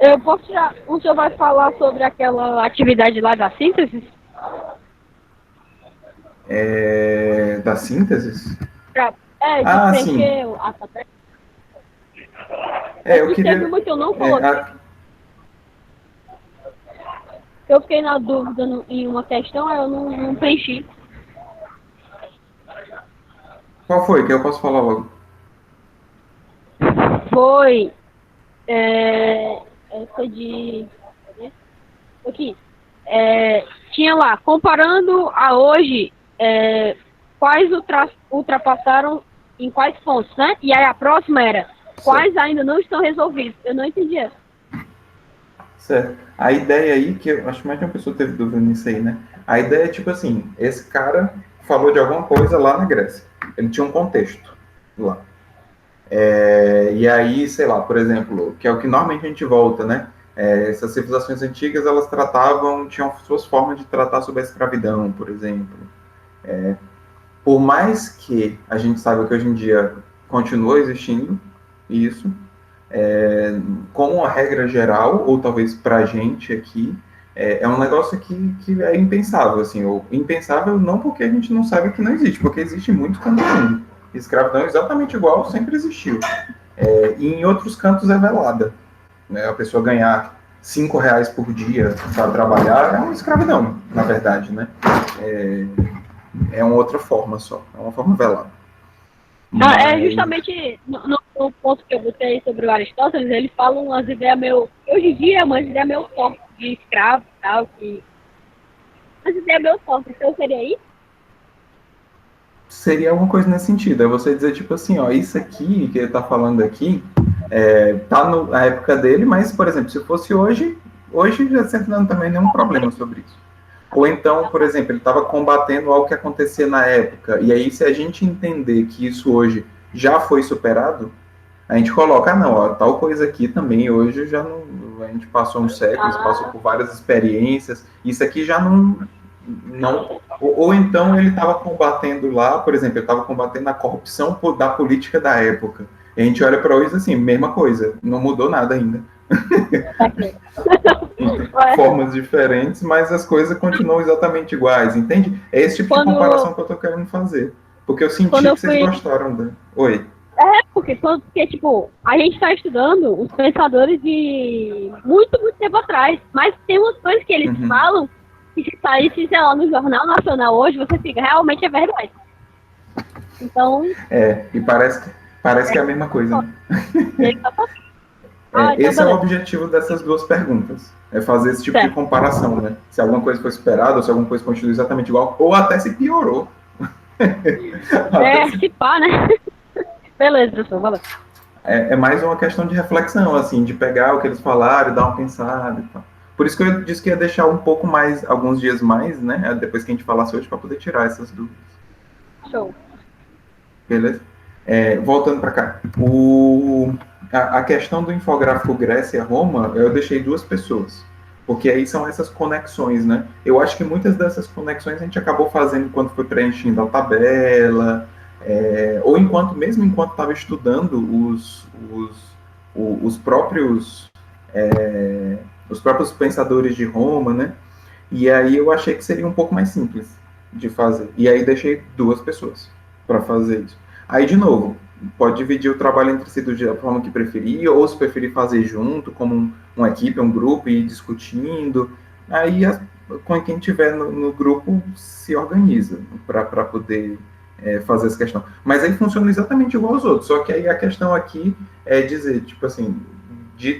Eu posso tirar... O senhor vai falar sobre aquela atividade lá da síntese? Da síntese? Sim. Eu queria... Muito eu não coloquei. Eu fiquei na dúvida em uma questão, eu não preenchi. Qual foi? Que eu posso falar logo. Foi... essa de... Aqui. Tinha lá, comparando a hoje, quais ultrapassaram em quais pontos, né? E aí a próxima era, quais ainda não estão resolvidos. Eu não entendi essa. Certo. A ideia aí, que eu acho que mais de uma pessoa teve dúvida nisso aí, né? A ideia é tipo assim, esse cara falou de alguma coisa lá na Grécia. Ele tinha um contexto lá. E aí, sei lá, por exemplo, que é o que normalmente a gente volta, né? Essas civilizações antigas, elas tinham suas formas de tratar sobre a escravidão, por exemplo. Por mais que a gente saiba que hoje em dia continua existindo isso, como uma regra geral, ou talvez para a gente aqui, é um negócio que é impensável, assim, ou impensável não porque a gente não sabe que não existe, porque existe muito canto no mundo. Escravidão é exatamente igual, sempre existiu. E em outros cantos é velada. Né? A pessoa ganhar R$ 5 por dia para trabalhar é uma escravidão, na verdade, né? É uma outra forma só, é uma forma velada. É justamente no ponto que eu botei sobre o Aristóteles, ele fala umas ideias meio... Hoje em dia é uma ideia meio forte de escravo e tal, que... Umas ideias meio fortes, então seria isso? Seria alguma coisa nesse sentido, é você dizer tipo assim, ó, isso aqui que ele tá falando aqui, tá na época dele, mas, por exemplo, se fosse hoje já sempre não também nenhum problema sobre isso. Ou então, por exemplo, ele estava combatendo algo que acontecia na época, e aí se a gente entender que isso hoje já foi superado, a gente coloca, não, ó, tal coisa aqui também hoje já não, a gente passou uns séculos, passou por várias experiências, isso aqui já não ou então ele estava combatendo lá, por exemplo, ele estava combatendo a corrupção da política da época. E a gente olha para hoje assim, mesma coisa, não mudou nada ainda. Formas diferentes, mas as coisas continuam exatamente iguais, entende? É esse tipo de comparação que eu tô querendo fazer. Porque eu senti que vocês gostaram da... Oi. Porque tipo, a gente está estudando os pensadores de muito tempo atrás, mas tem umas coisas que eles falam que se saísse, sei lá, no Jornal Nacional hoje, você fica, realmente é verdade. Então... e parece que é a mesma coisa, né? Esse é o objetivo dessas duas perguntas. É fazer esse tipo de comparação, né? Se alguma coisa foi superada, ou se alguma coisa continua exatamente igual, ou até se piorou. Se pá, né? Beleza, pessoal, valeu. É mais uma questão de reflexão, assim, de pegar o que eles falaram e dar uma pensada e tal. Por isso que eu disse que ia deixar um pouco mais, alguns dias mais, né? Depois que a gente falasse hoje, para poder tirar essas dúvidas. Show. Beleza? Voltando para cá. A questão do infográfico Grécia-Roma, eu deixei duas pessoas. Porque aí são essas conexões, né? Eu acho que muitas dessas conexões a gente acabou fazendo quando foi preenchendo a tabela, ou mesmo enquanto estava estudando os próprios pensadores de Roma, né? E aí eu achei que seria um pouco mais simples de fazer. E aí deixei duas pessoas para fazer isso. Aí, de novo, pode dividir o trabalho entre si da forma que preferir, ou se preferir fazer junto, como uma equipe, um grupo, e ir discutindo. Aí, com quem tiver no grupo, se organiza para poder fazer essa questão. Mas aí funciona exatamente igual aos outros, só que aí a questão aqui é dizer, tipo assim,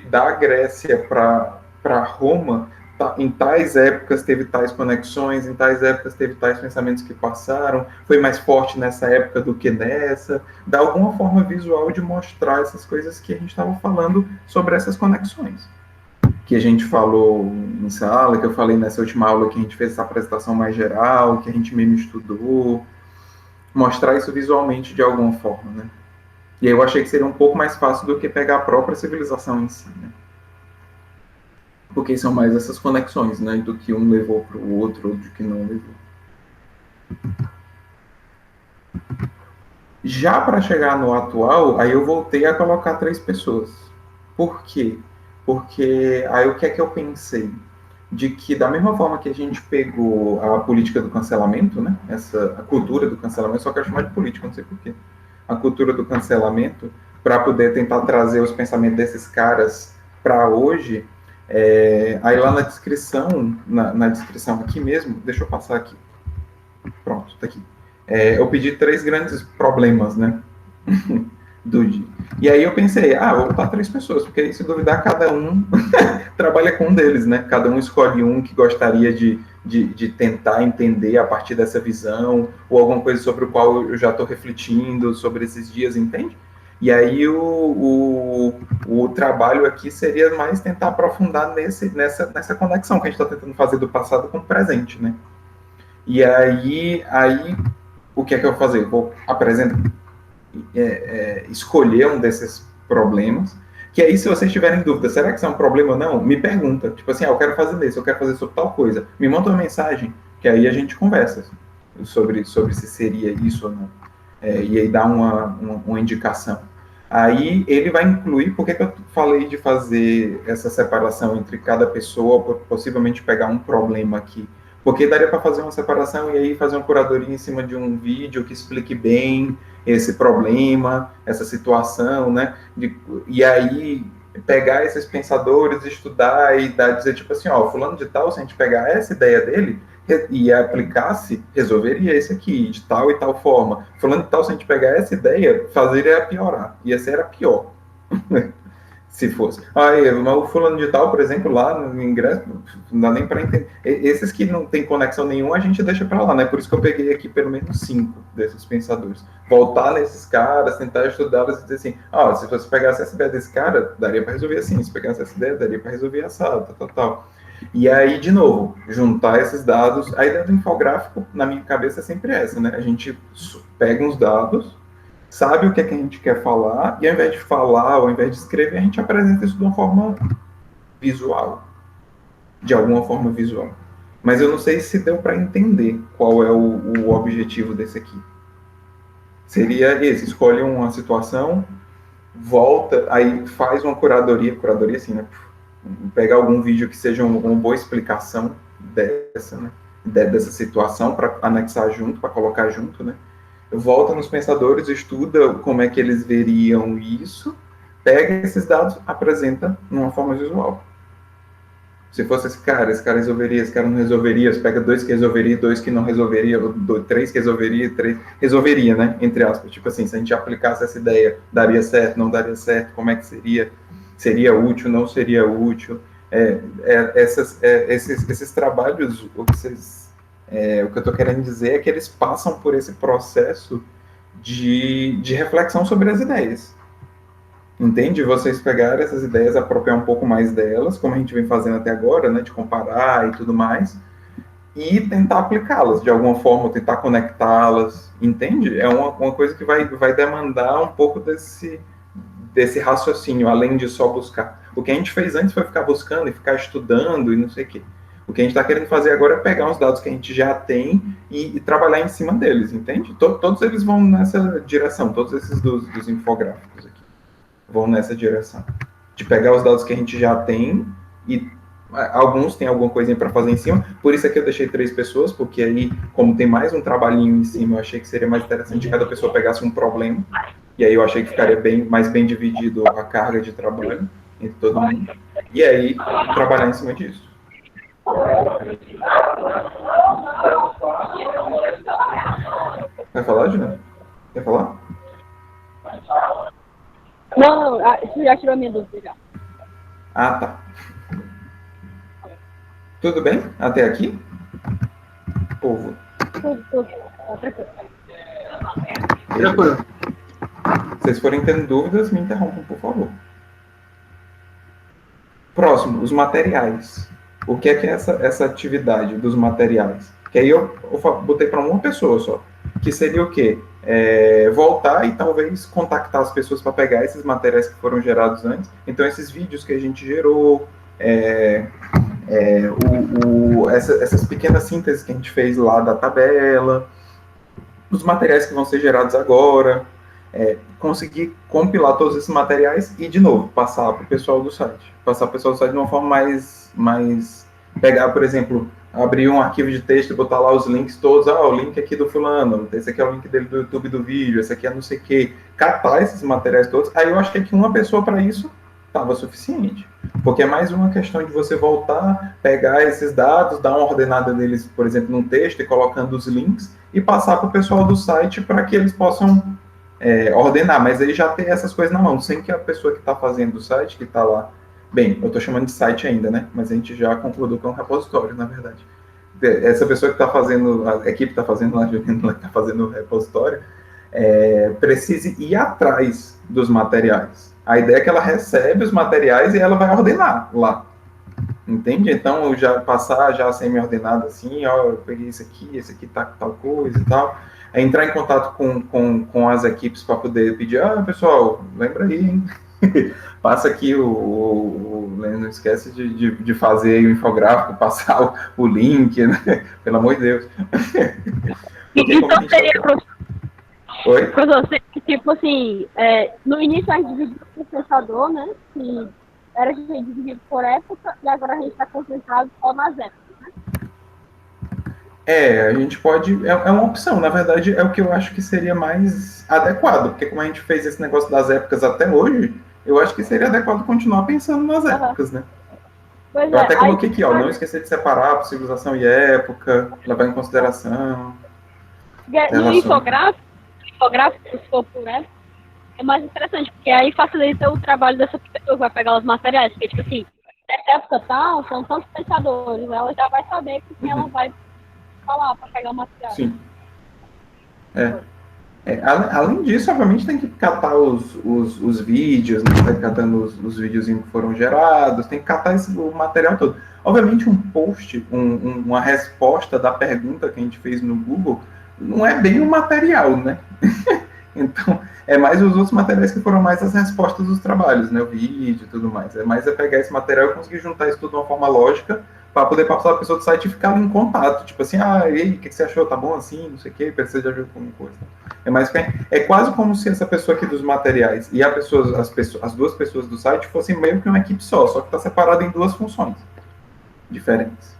da Grécia para Roma, em tais épocas teve tais conexões, em tais épocas teve tais pensamentos que passaram, foi mais forte nessa época do que nessa, dá alguma forma visual de mostrar essas coisas que a gente estava falando sobre essas conexões. Que a gente falou em sala, que eu falei nessa última aula que a gente fez essa apresentação mais geral, que a gente mesmo estudou, mostrar isso visualmente de alguma forma, né? E aí eu achei que seria um pouco mais fácil do que pegar a própria civilização em si, né? Porque são mais essas conexões, né? Do que um levou para o outro, ou do que não levou. Já para chegar no atual, aí eu voltei a colocar 3 pessoas. Por quê? Porque aí o que é que eu pensei? De que da mesma forma que a gente pegou a política do cancelamento, né? A cultura do cancelamento, só quero chamar de política, não sei porquê. A cultura do cancelamento, para poder tentar trazer os pensamentos desses caras para hoje. Aí lá na descrição, na descrição aqui mesmo, deixa eu passar aqui. Pronto, tá aqui. Eu pedi 3 grandes problemas, né? Do dia. E aí eu pensei, vou botar 3 pessoas, porque aí se duvidar, cada um trabalha com um deles, né? Cada um escolhe um que gostaria de tentar entender a partir dessa visão, ou alguma coisa sobre o qual eu já estou refletindo sobre esses dias, entende? E aí o trabalho aqui seria mais tentar aprofundar nessa conexão que a gente está tentando fazer do passado com o presente, né? E aí o que é que eu vou fazer? Vou apresentar escolher um desses problemas, que aí se vocês tiverem dúvida, será que isso é um problema ou não? Me pergunta, tipo assim, eu quero fazer isso, eu quero fazer sobre tal coisa, me manda uma mensagem, que aí a gente conversa sobre se seria isso ou não, e aí dá uma indicação. Aí ele vai incluir, por que eu falei de fazer essa separação entre cada pessoa, possivelmente pegar um problema aqui, porque daria para fazer uma separação e aí fazer uma curadoria em cima de um vídeo que explique bem esse problema, essa situação, né? E aí pegar esses pensadores, estudar e dizer tipo assim, ó, fulano de tal, se a gente pegar essa ideia dele e aplicasse, resolveria esse aqui, de tal e tal forma. Fulano de tal, se a gente pegar essa ideia, fazeria piorar. E essa era pior. Se fosse. Mas o fulano de tal, por exemplo, lá no ingresso, não dá nem para entender. Esses que não tem conexão nenhuma, a gente deixa para lá, né? Por isso que eu peguei aqui pelo menos 5 desses pensadores. Voltar nesses caras, tentar estudá-los e dizer assim, se você pegasse essa ideia desse cara, daria para resolver assim. Se pegasse essa ideia, daria para resolver assado, tal. E aí, de novo, juntar esses dados. A ideia do infográfico, na minha cabeça, é sempre essa, né? A gente pega uns dados, sabe o que é que a gente quer falar, e ao invés de falar, ao invés de escrever, a gente apresenta isso de uma forma visual. De alguma forma visual. Mas eu não sei se deu para entender qual é o objetivo desse aqui. Seria esse, escolhe uma situação, volta, aí faz uma curadoria assim, né? Pegar algum vídeo que seja uma boa explicação dessa, né? Dessa situação para anexar junto, para colocar junto, né? Volta nos pensadores, estuda como é que eles veriam isso, pega esses dados, apresenta numa forma visual. Se fosse esse cara resolveria, esse cara não resolveria, você pega 2 que resolveria, 2 que não resolveria, 3 que resolveria, 3 resolveria, né? Entre aspas. Tipo assim, se a gente aplicasse essa ideia, daria certo, não daria certo, como é que seria? Seria útil, não seria útil? Esses trabalhos, o que eu estou querendo dizer é que eles passam por esse processo de reflexão sobre as ideias. Entende? Vocês pegarem essas ideias, apropriar um pouco mais delas, como a gente vem fazendo até agora, né, de comparar e tudo mais, e tentar aplicá-las de alguma forma, tentar conectá-las, entende? É uma coisa que vai demandar um pouco desse raciocínio, além de só buscar. O que a gente fez antes foi ficar buscando e ficar estudando e não sei o quê. O que a gente está querendo fazer agora é pegar uns dados que a gente já tem e trabalhar em cima deles, entende? Todos eles vão nessa direção, todos esses dos infográficos aqui vão nessa direção. De pegar os dados que a gente já tem e alguns tem alguma coisinha para fazer em cima, por isso aqui eu deixei 3 pessoas, porque aí, como tem mais um trabalhinho em cima, eu achei que seria mais interessante que cada pessoa pegasse um problema, e aí eu achei que ficaria mais bem dividido a carga de trabalho entre todo mundo, e aí trabalhar em cima disso. Vai falar, Juliana? Quer falar? Não, você já tirou a minha dúvida já. Ah, tá. Tudo bem? Até aqui? Povo. Tudo. Tá tranquilo. Tranquilo. Se vocês forem tendo dúvidas, me interrompam, por favor. Próximo, os materiais. O que é essa atividade dos materiais? Que aí eu botei para uma pessoa só. Que seria o quê? Voltar e talvez contactar as pessoas para pegar esses materiais que foram gerados antes. Então, esses vídeos que a gente gerou, essas pequenas sínteses que a gente fez lá da tabela, os materiais que vão ser gerados agora, conseguir compilar todos esses materiais e, de novo, passar para o pessoal do site. Passar para o pessoal do site de uma forma mais... Pegar, por exemplo, abrir um arquivo de texto e botar lá os links todos. O link aqui do fulano, esse aqui é o link dele do YouTube do vídeo, esse aqui é não sei o quê. Catar esses materiais todos. Aí eu acho que aqui uma pessoa para isso estava suficiente. Porque é mais uma questão de você voltar, pegar esses dados, dar uma ordenada deles, por exemplo, num texto e colocando os links e passar para o pessoal do site para que eles possam ordenar. Mas aí já ter essas coisas na mão, sem que a pessoa que está fazendo o site, que está lá... Bem, eu estou chamando de site ainda, né? Mas a gente já concluiu que é um repositório, na verdade. Essa pessoa que está fazendo, a equipe está fazendo lá, que está fazendo o repositório, precise ir atrás dos materiais. A ideia é que ela recebe os materiais e ela vai ordenar lá. Entende? Então, eu já passar já semi-ordenado assim, eu peguei esse aqui tá tal coisa e tal. É entrar em contato com as equipes para poder pedir, pessoal, lembra aí, hein? Passa aqui não esquece de fazer o infográfico, passar o link, né? Pelo amor de Deus. Então seria, Oi? professor, tipo assim, no início a gente dividiu o processador, né? Que era dividido por época, e agora a gente está concentrado só nas épocas. A gente pode. É uma opção, na verdade, é o que eu acho que seria mais adequado, porque como a gente fez esse negócio das épocas até hoje, eu acho que seria adequado continuar pensando nas épocas, né? Pois eu até coloquei aí, aqui, não esquecer de separar a civilização e época, levar em consideração. No infográfico, se for por época, é mais interessante, porque aí facilita o trabalho dessa pessoa que vai pegar os materiais, porque, tipo assim, nessa época tal, são tantos pensadores, ela já vai saber com quem ela vai falar para pegar o material. Sim. Além disso, obviamente, tem que catar os vídeos, né? Tá catando os videozinhos que foram gerados, tem que catar o material todo. Obviamente, um post, uma resposta da pergunta que a gente fez no Google, não é bem um material, né? Então, é mais os outros materiais que foram mais as respostas dos trabalhos, né? O vídeo e tudo mais. É mais pegar esse material e conseguir juntar isso tudo de uma forma lógica para poder passar a pessoa do site e ficar em contato. Tipo assim, e aí, o que você achou? Tá bom assim? Não sei o quê, precisa de ajuda com alguma coisa. É quase como se essa pessoa aqui dos materiais e as duas pessoas do site fossem meio que uma equipe só que está separada em duas funções diferentes.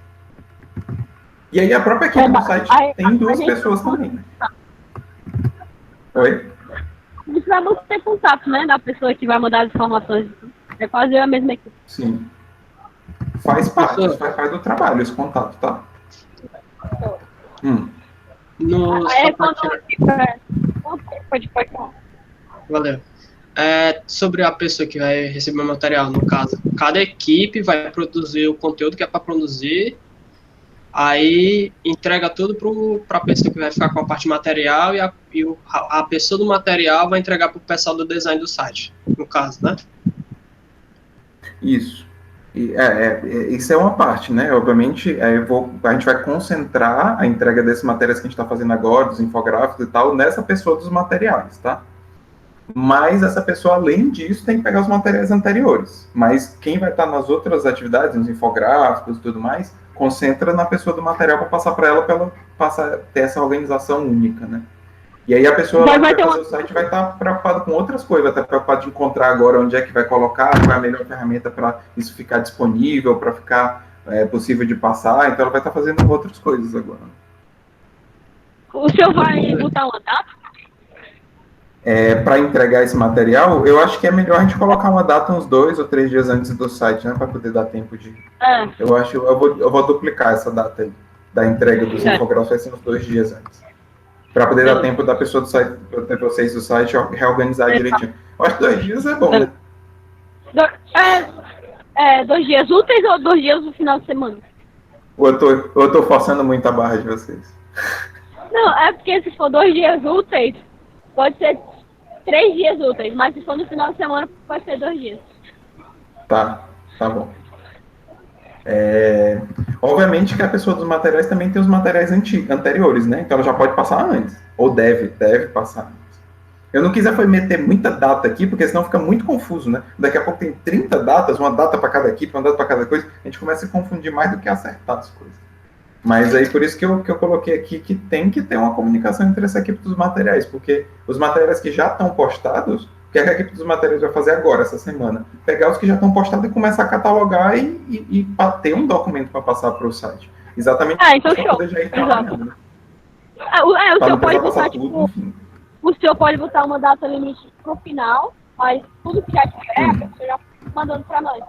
E aí a própria equipe do site tem duas pessoas também, né? Oi? Isso vai manter contato, né, da pessoa que vai mandar as informações. É quase a mesma equipe. Sim. Faz parte do trabalho esse contato, tá? Pode falar. Valeu. Sobre a pessoa que vai receber o material, no caso, cada equipe vai produzir o conteúdo que é para produzir, aí entrega tudo para a pessoa que vai ficar com a parte material e a pessoa do material vai entregar para o pessoal do design do site, no caso, né? Isso. Isso é uma parte, né? Obviamente, a gente vai concentrar a entrega desses materiais que a gente está fazendo agora, dos infográficos e tal, nessa pessoa dos materiais, tá? Mas essa pessoa, além disso, tem que pegar os materiais anteriores. Mas quem vai estar nas outras atividades, nos infográficos e tudo mais, concentra na pessoa do material para passar para ela ter essa organização única, né? E aí a pessoa que vai fazer o site vai estar preocupada com outras coisas, vai estar preocupada de encontrar agora onde é que vai colocar, qual é a melhor ferramenta para isso ficar disponível, para ficar possível de passar, então ela vai estar fazendo outras coisas agora. O senhor vai botar uma data? Para entregar esse material, eu acho que é melhor a gente colocar uma data uns 2 ou 3 dias antes do site, né, para poder dar tempo de... Eu vou duplicar essa data aí, da entrega dos infográficos, vai ser uns 2 dias antes. Para poder dar tempo da pessoa do site, para vocês do site reorganizar direitinho. Eu acho que 2 dias é bom, né? 2 dias úteis ou 2 dias no final de semana? Ou eu tô forçando muito a barra de vocês? Não, é porque se for 2 dias úteis, pode ser 3 dias úteis, mas se for no final de semana, pode ser 2 dias. Tá bom. Obviamente que a pessoa dos materiais também tem os materiais anteriores, né? Então ela já pode passar antes. Ou deve passar antes. Eu não quis meter muita data aqui, porque senão fica muito confuso, né? Daqui a pouco tem 30 datas, uma data para cada equipe, uma data para cada coisa. A gente começa a se confundir mais do que acertar as coisas. Mas aí por isso que eu coloquei aqui que tem que ter uma comunicação entre essa equipe dos materiais, porque os materiais que já estão postados, o que a equipe dos materiais vai fazer agora, essa semana? Pegar os que já estão postados e começar a catalogar e ter um documento para passar para o site. Exatamente. Então show. Exato. Né? O senhor pode botar, tipo, o senhor pode botar uma data limite pro final, mas tudo que já tiver, você já mandando para nós.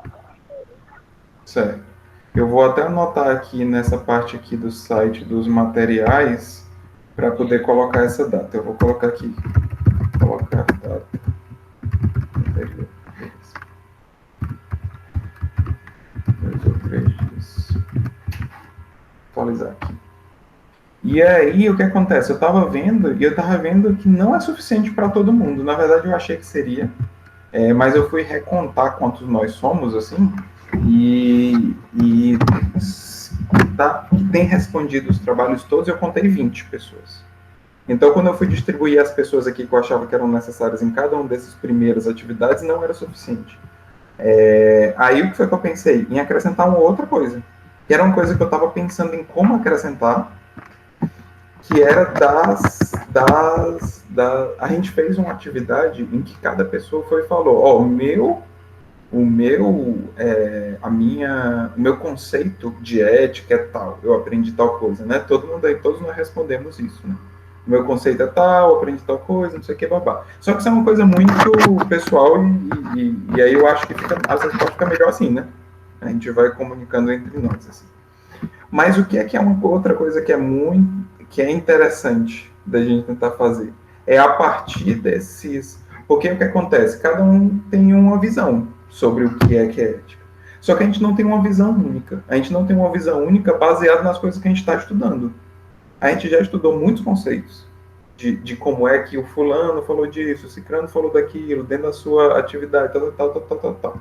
Certo. Eu vou até anotar aqui nessa parte aqui do site dos materiais para poder colocar essa data. Eu vou colocar aqui. Colocar data. Anterior. 2 ou 3 dias. Atualizar aqui. E aí, o que acontece? Eu estava vendo que não é suficiente para todo mundo. Na verdade, eu achei que seria. Mas eu fui recontar quantos nós somos, assim, e tem respondido os trabalhos todos, eu contei 20 pessoas. Então, quando eu fui distribuir as pessoas aqui que eu achava que eram necessárias em cada uma dessas primeiras atividades, não era suficiente. Aí o que foi que eu pensei? Em acrescentar uma outra coisa, que era uma coisa que eu estava pensando em como acrescentar, que era a gente fez uma atividade em que cada pessoa foi e falou, o meu conceito de ética é tal, eu aprendi tal coisa, né? Todos nós respondemos isso, né? O meu conceito é tal, eu aprendi tal coisa, não sei o que, babá. Só que isso é uma coisa muito pessoal e aí eu acho que às vezes pode ficar melhor assim, né? A gente vai comunicando entre nós, assim. Mas o que é uma outra coisa que é interessante da gente tentar fazer? É a partir desses... Porque o que acontece? Cada um tem uma visão sobre o que é ética. Só que a gente não tem uma visão única. A gente não tem uma visão única baseada nas coisas que a gente está estudando. A gente já estudou muitos conceitos de como é que o fulano falou disso, o ciclano falou daquilo, dentro da sua atividade, tal.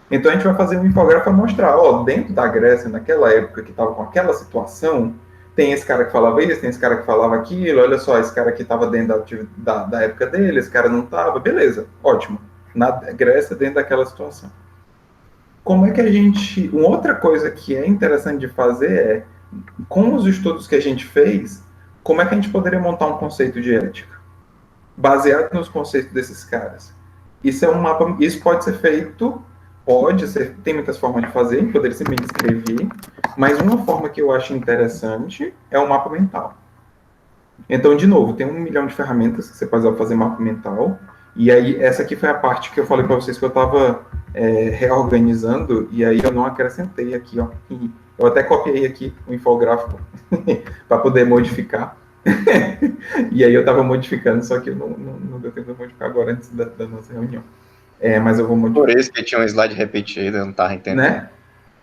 Então a gente vai fazer um infográfico para mostrar, dentro da Grécia, naquela época que estava com aquela situação, tem esse cara que falava isso, tem esse cara que falava aquilo, olha só, esse cara aqui estava dentro da época dele, esse cara não estava, beleza, ótimo. Na Grécia, dentro daquela situação. Como é que a gente... Uma outra coisa que é interessante de fazer é, com os estudos que a gente fez, como é que a gente poderia montar um conceito de ética? Baseado nos conceitos desses caras. Isso é um mapa... Isso pode ser feito... tem muitas formas de fazer, poderia simplesmente escrever, mas uma forma que eu acho interessante é o mapa mental. Então, de novo, tem 1 milhão de ferramentas que você pode usar para fazer mapa mental, e aí essa aqui foi a parte que eu falei para vocês que eu estava reorganizando, e aí eu não acrescentei aqui, ó. Eu até copiei aqui o infográfico para poder modificar. E aí eu estava modificando, só que eu não deu tempo de modificar agora antes da nossa reunião. Mas eu vou modificar. Por isso que tinha um slide repetido, eu não estava entendendo. Né?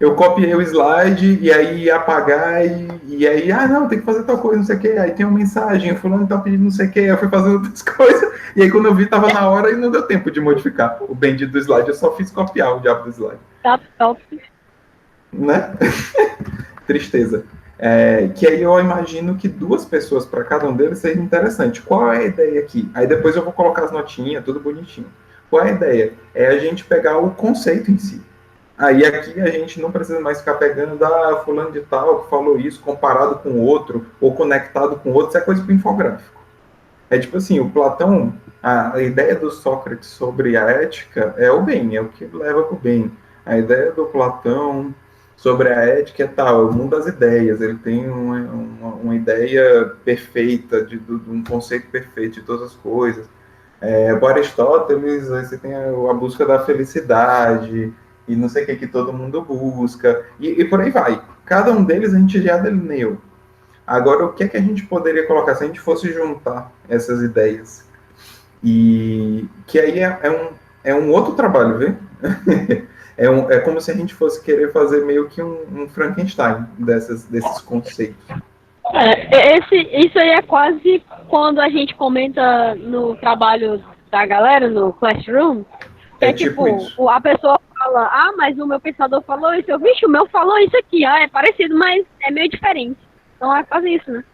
Eu copiei o slide e aí ia apagar e aí, não, tem que fazer tal coisa, não sei o que. Aí tem uma mensagem, fulano tá pedindo não sei o que, eu fui fazer outras coisas. E aí quando eu vi, tava na hora e não deu tempo de modificar o bendito do slide. Eu só fiz copiar o diabo do slide. Top. Né? Tristeza. Que aí eu imagino que 2 pessoas para cada um deles seja interessante. Qual é a ideia aqui? Aí depois eu vou colocar as notinhas, tudo bonitinho. Qual é a ideia? É a gente pegar o conceito em si. Aí aqui a gente não precisa mais ficar pegando fulano de tal que falou isso, comparado com outro, ou conectado com outro, isso é coisa para infográfico. É tipo assim, o Platão, a ideia do Sócrates sobre a ética é o bem, é o que leva para o bem. A ideia do Platão sobre a ética é tal, é o mundo das ideias, ele tem uma ideia perfeita, de um conceito perfeito de todas as coisas. Para Aristóteles, você tem a busca da felicidade, e não sei o que todo mundo busca, e por aí vai. Cada um deles a gente já delineou. Agora, o que é que a gente poderia colocar se a gente fosse juntar essas ideias? E que aí é um outro trabalho, viu? É como se a gente fosse querer fazer meio que um Frankenstein desses conceitos. Isso aí é quase quando a gente comenta no trabalho da galera, no Classroom, que é tipo a pessoa fala, mas o meu pensador falou isso, vixe, o meu falou isso aqui, é parecido, mas é meio diferente. Então é quase isso, né?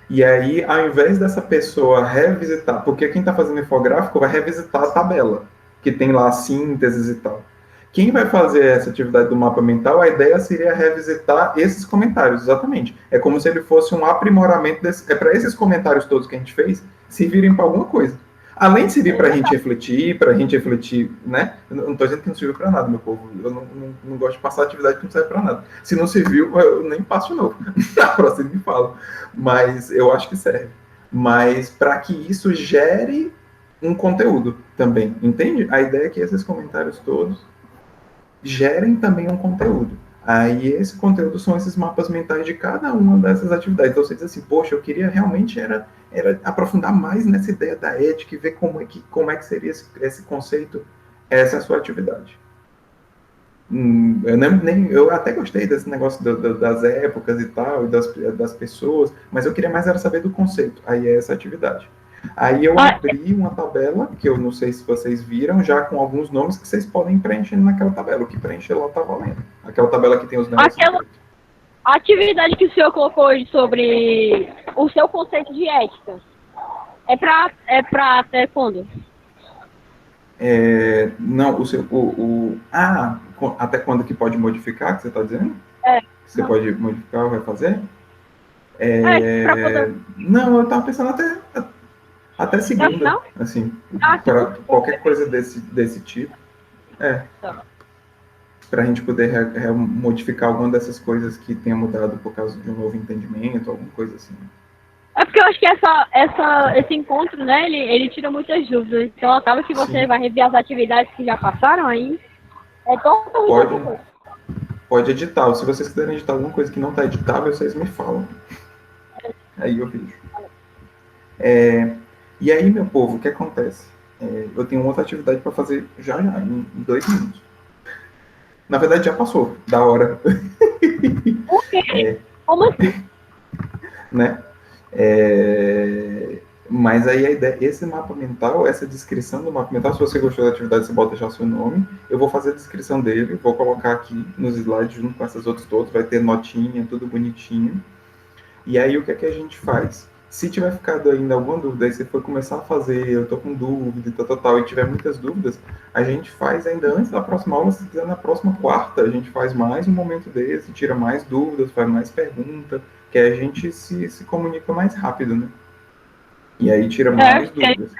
E aí, ao invés dessa pessoa revisitar, porque quem está fazendo infográfico vai revisitar a tabela, que tem lá síntese e tal. Quem vai fazer essa atividade do mapa mental, a ideia seria revisitar esses comentários, exatamente. É como se ele fosse um aprimoramento para esses comentários todos que a gente fez servirem para alguma coisa. Além de servir para a gente refletir, né? Eu não estou dizendo que não serviu para nada, meu povo. Eu não gosto de passar atividade que não serve para nada. Se não serviu, eu nem passo de novo. Na próxima me falo. Mas eu acho que serve. Mas para que isso gere um conteúdo também, entende? A ideia é que esses comentários todos gerem também um conteúdo. Aí esse conteúdo são esses mapas mentais de cada uma dessas atividades. Então você diz assim, poxa, eu queria realmente era aprofundar mais nessa ideia da ética e ver como é que seria esse conceito, essa é a sua atividade. Eu até gostei desse negócio das épocas e tal, e das pessoas, mas eu queria mais era saber do conceito. Aí é essa atividade. Aí eu abri uma tabela, que eu não sei se vocês viram, já com alguns nomes que vocês podem preencher naquela tabela. O que preencher lá tá valendo. Aquela tabela que tem os negócios. A atividade que o senhor colocou hoje sobre o seu conceito de ética é pra até quando? Não, até quando que pode modificar, que você está dizendo? Você pode modificar ou refazer? Pra poder... Não, eu estava pensando até segunda, assim, para qualquer coisa desse tipo. Para a gente poder modificar alguma dessas coisas que tenha mudado por causa de um novo entendimento, alguma coisa assim. É porque eu acho que esse encontro, né, ele tira muitas dúvidas. Então acaba que você vai rever as atividades que já passaram aí. É totalmente Pode editar. Se vocês quiserem editar alguma coisa que não está editável, vocês me falam. Aí eu vejo. E aí, meu povo, o que acontece? Eu tenho outra atividade para fazer já, em 2 minutos. Na verdade, já passou da hora. Por quê? Como assim? Né? Mas aí a ideia, esse mapa mental, essa descrição do mapa mental, se você gostou da atividade, você bota já seu nome. Eu vou fazer a descrição dele, vou colocar aqui nos slides junto com essas outras todas, vai ter notinha, tudo bonitinho. E aí o que é que a gente faz? Se tiver ficado ainda alguma dúvida, aí você for começar a fazer, eu tô com dúvida, e tiver muitas dúvidas, a gente faz ainda antes da próxima aula, se quiser na próxima quarta, a gente faz mais um momento desse, tira mais dúvidas, faz mais perguntas, que a gente se comunica mais rápido, né? E aí tira mais dúvidas.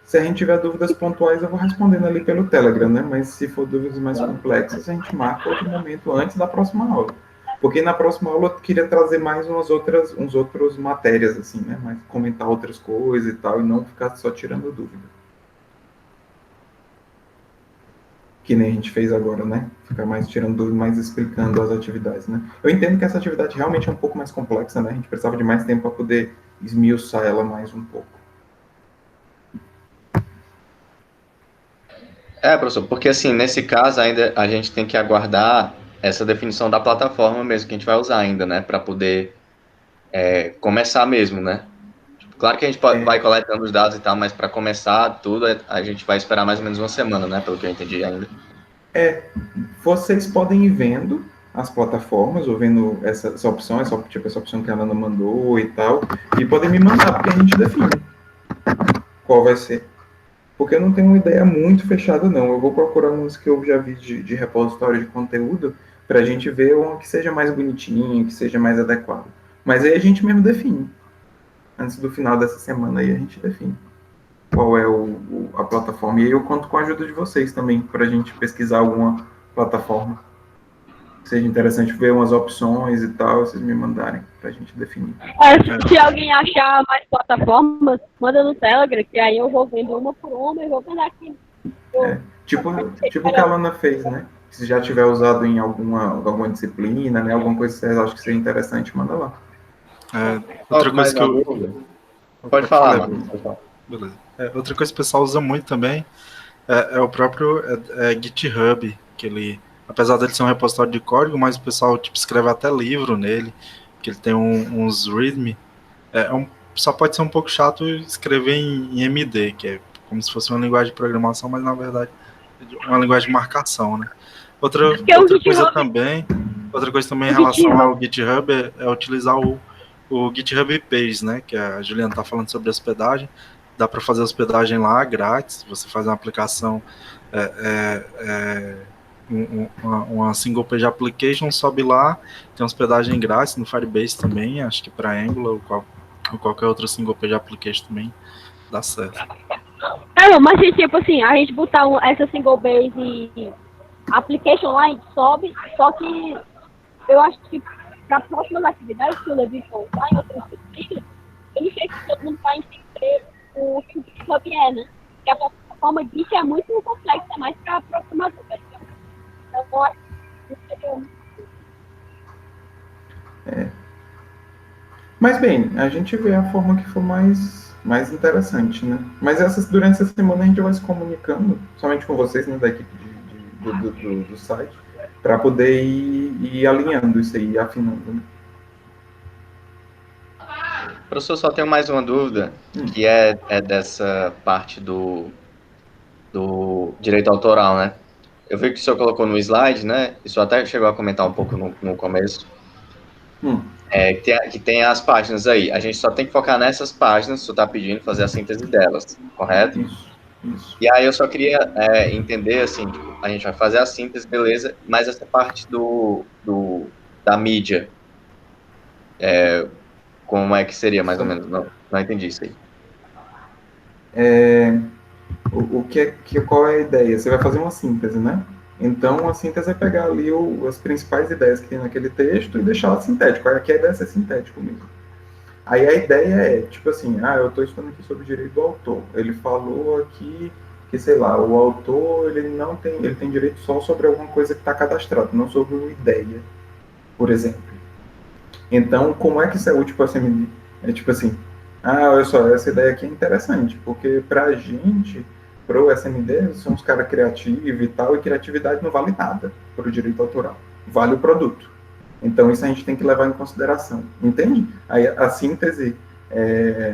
Se a gente tiver dúvidas pontuais, eu vou respondendo ali pelo Telegram, né? Mas se for dúvidas mais complexas, a gente marca outro momento antes da próxima aula. Porque na próxima aula eu queria trazer mais uns outros matérias, assim, né? Mas comentar outras coisas e tal, e não ficar só tirando dúvida. Que nem a gente fez agora, né? Ficar mais tirando dúvida, mais explicando as atividades, né? Eu entendo que essa atividade realmente é um pouco mais complexa, né? A gente precisava de mais tempo para poder esmiuçar ela mais um pouco. Professor, porque assim, nesse caso ainda a gente tem que aguardar essa definição da plataforma mesmo que a gente vai usar ainda, né, para poder começar mesmo, né? Claro que a gente vai coletando os dados e tal, mas para começar tudo a gente vai esperar mais ou menos uma semana, né, pelo que eu entendi ainda. Vocês podem ir vendo as plataformas, ou vendo essa opção, essa opção que a Ana mandou e tal, e podem me mandar, porque a gente define qual vai ser. Porque eu não tenho uma ideia muito fechada, não. Eu vou procurar uns que eu já vi de repositório de conteúdo para a gente ver um que seja mais bonitinho, que seja mais adequado. Mas aí a gente mesmo define. Antes do final dessa semana aí a gente define qual é a plataforma. E aí eu conto com a ajuda de vocês também, para a gente pesquisar alguma plataforma. Seja interessante ver umas opções e tal, vocês me mandarem pra gente definir. Se alguém achar mais plataformas, manda no Telegram, que aí eu vou vendo uma por uma e vou vendo aqui. Tipo o que a Alana fez, né? Se já tiver usado em alguma disciplina, né? Alguma coisa que vocês acham que seria interessante, manda lá. Outra coisa que eu... Pode falar, mano. Beleza. Outra coisa que o pessoal usa muito também é o próprio GitHub, que ele... Apesar dele ser um repositório de código, mas o pessoal escreve até livro nele, que ele tem uns README. Só pode ser um pouco chato escrever em MD, que é como se fosse uma linguagem de programação, mas na verdade é uma linguagem de marcação, né? Outra coisa também em relação ao GitHub é utilizar o GitHub Pages, né? Que a Juliana está falando sobre hospedagem. Dá para fazer hospedagem lá grátis. Você faz uma aplicação... uma single page application, sobe lá, tem hospedagem grátis no Firebase também, acho que para Angular ou qualquer outro single page application também dá certo. Mas tipo assim, a gente botar essa single base application lá, a gente sobe, só que eu acho que para próximas atividades que o Levi for usar em outras disciplinas, eu não sei se todo mundo vai entender o que o GitHub é, né? Porque a plataforma Git é muito complexa, mais para programador. Mas bem, a gente vê a forma que for mais interessante, né? Mas durante essa semana a gente vai se comunicando, somente com vocês, né, da equipe do site, para poder ir alinhando isso aí, afinando, né? Professor, só tenho mais uma dúvida, que é dessa parte do direito autoral, né? Eu vi que o senhor colocou no slide, né? Isso até chegou a comentar um pouco no começo. Que tem as páginas aí. A gente só tem que focar nessas páginas, tu tá pedindo fazer a síntese delas, correto? Isso. E aí eu só queria entender, assim, tipo, a gente vai fazer a síntese, beleza, mas essa parte da mídia, como é que seria, mais ou menos? Não entendi isso aí. Qual é a ideia? Você vai fazer uma síntese, né? Então, a síntese é pegar ali as principais ideias que tem naquele texto e deixá-la sintético. Aqui a ideia é ser sintético mesmo. Aí a ideia é, tipo assim, eu estou estudando aqui sobre o direito do autor. Ele falou aqui que, sei lá, o autor, ele tem direito só sobre alguma coisa que está cadastrada, não sobre uma ideia, por exemplo. Então, como é que isso é útil para a SMD? É tipo assim, olha só, essa ideia aqui é interessante, porque pra gente, pro SMD, somos caras criativos e tal, e criatividade não vale nada pro direito autoral. Vale o produto. Então, isso a gente tem que levar em consideração, entende? Aí a síntese,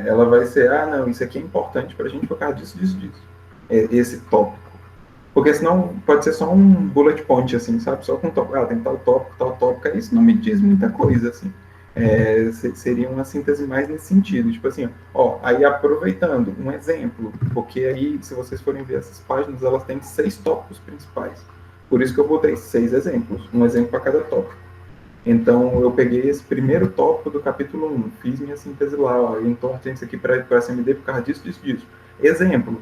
ela vai ser, não, isso aqui é importante pra gente por causa disso. Esse tópico. Porque senão pode ser só um bullet point, assim, sabe? Só com tópico. Tem tal tópico. Aí isso não me diz muita coisa, assim. Seria uma síntese mais nesse sentido. Tipo assim, aí aproveitando um exemplo, porque aí, se vocês forem ver essas páginas, elas têm 6 tópicos principais. Por isso que eu botei 6 exemplos, um exemplo para cada tópico. Então, eu peguei esse primeiro tópico do capítulo 1, fiz minha síntese lá, então tem isso aqui para o SMD por causa disso. Exemplo,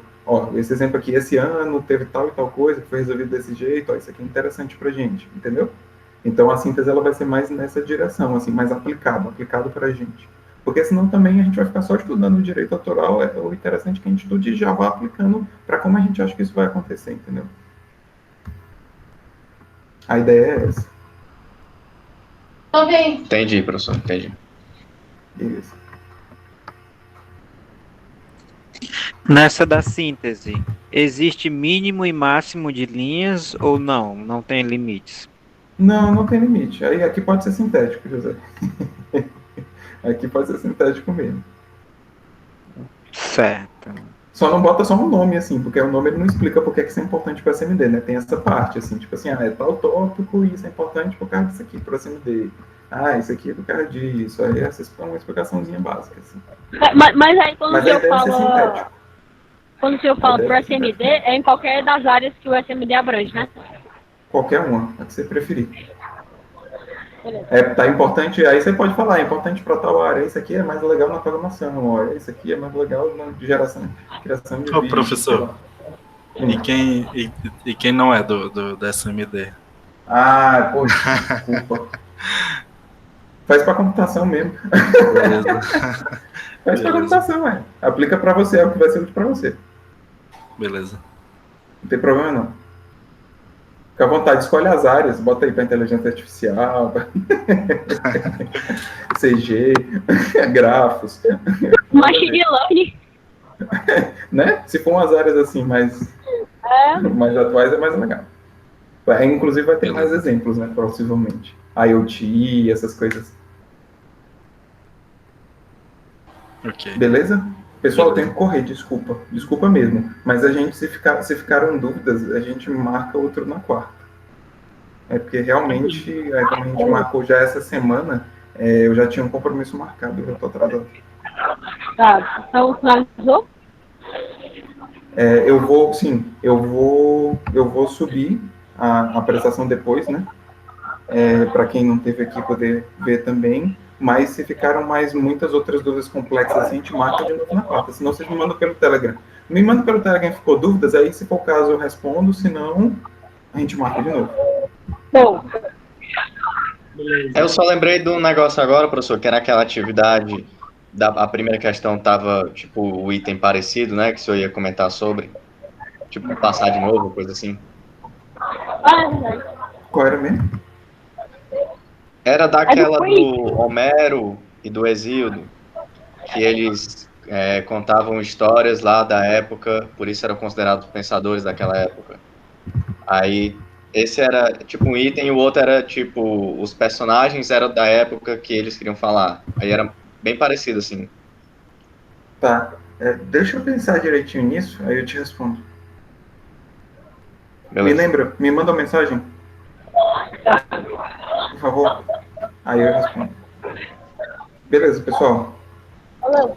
esse exemplo aqui, esse ano teve tal e tal coisa que foi resolvido desse jeito, isso aqui é interessante pra gente, entendeu? Então, a síntese ela vai ser mais nessa direção, assim, mais aplicado pra gente. Porque senão também a gente vai ficar só estudando o direito autoral, o interessante é que a gente estude e já vá aplicando para como a gente acha que isso vai acontecer, entendeu? A ideia é essa. Entendi, professor, entendi. Isso. Nessa da síntese, existe mínimo e máximo de linhas ou não? Não tem limites? Não tem limite. Aí aqui pode ser sintético, José. Aqui pode ser sintético mesmo. Certo. Só não bota só um nome, assim, porque o nome ele não explica porque é que isso é importante para a SMD, né? Tem essa parte, assim, tipo assim, é tal tópico e isso é importante por causa disso aqui para a SMD. Isso aqui é por causa disso. Aí essa é uma explicaçãozinha básica, assim. Mas aí quando o senhor fala... Quando o senhor fala para o SMD, é em qualquer das áreas que o SMD abrange, né? Qualquer uma, a que você preferir. Tá importante, aí você pode falar, é importante para tal área, isso aqui é mais legal na programação, isso aqui é mais legal na criação de vídeo. Professor, e quem não é do SMD? Poxa, desculpa. Faz para computação mesmo. Beleza. Faz para computação, aplica para você, é o que vai ser útil para você. Beleza. Não tem problema não. Fica à vontade, escolhe as áreas, bota aí para inteligência artificial, CG, grafos. Machine learning. Né? Se for umas áreas assim mais atuais, é mais legal. Inclusive vai ter mais exemplos, né? Possivelmente. IoT, essas coisas. Ok. Beleza? Pessoal, eu tenho que correr, desculpa mesmo. Mas a gente, se ficaram dúvidas, a gente marca outro na quarta. Porque realmente, como a gente marcou já essa semana, eu já tinha um compromisso marcado, eu já estou atrasado. Tá, então finalizou? Eu vou subir a apresentação depois, né? Para quem não teve aqui poder ver também. Mas se ficaram muitas outras dúvidas complexas, assim, a gente marca de novo na quarta. Senão vocês me mandam pelo Telegram. Me mandam pelo Telegram, ficou dúvidas, aí se for o caso eu respondo, senão a gente marca de novo. Bom. Eu só lembrei de um negócio agora, professor, que era aquela atividade, a primeira questão tava, tipo, o item parecido, né, que o senhor ia comentar sobre. Tipo, passar de novo, coisa assim. Qual era mesmo? Era daquela do Homero e do Hesíodo, que eles contavam histórias lá da época, por isso eram considerados pensadores daquela época. Aí, esse era tipo um item, e o outro era tipo, os personagens eram da época que eles queriam falar. Aí era bem parecido, assim. Tá, deixa eu pensar direitinho nisso, aí eu te respondo. Beleza. Me manda uma mensagem. Por favor. Aí eu respondo. Beleza, pessoal. Valeu.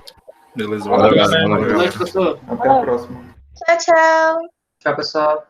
Beleza, Valeu, valeu. galera. Boa noite, pessoal. Até a próxima. Tchau, tchau. Tchau, pessoal.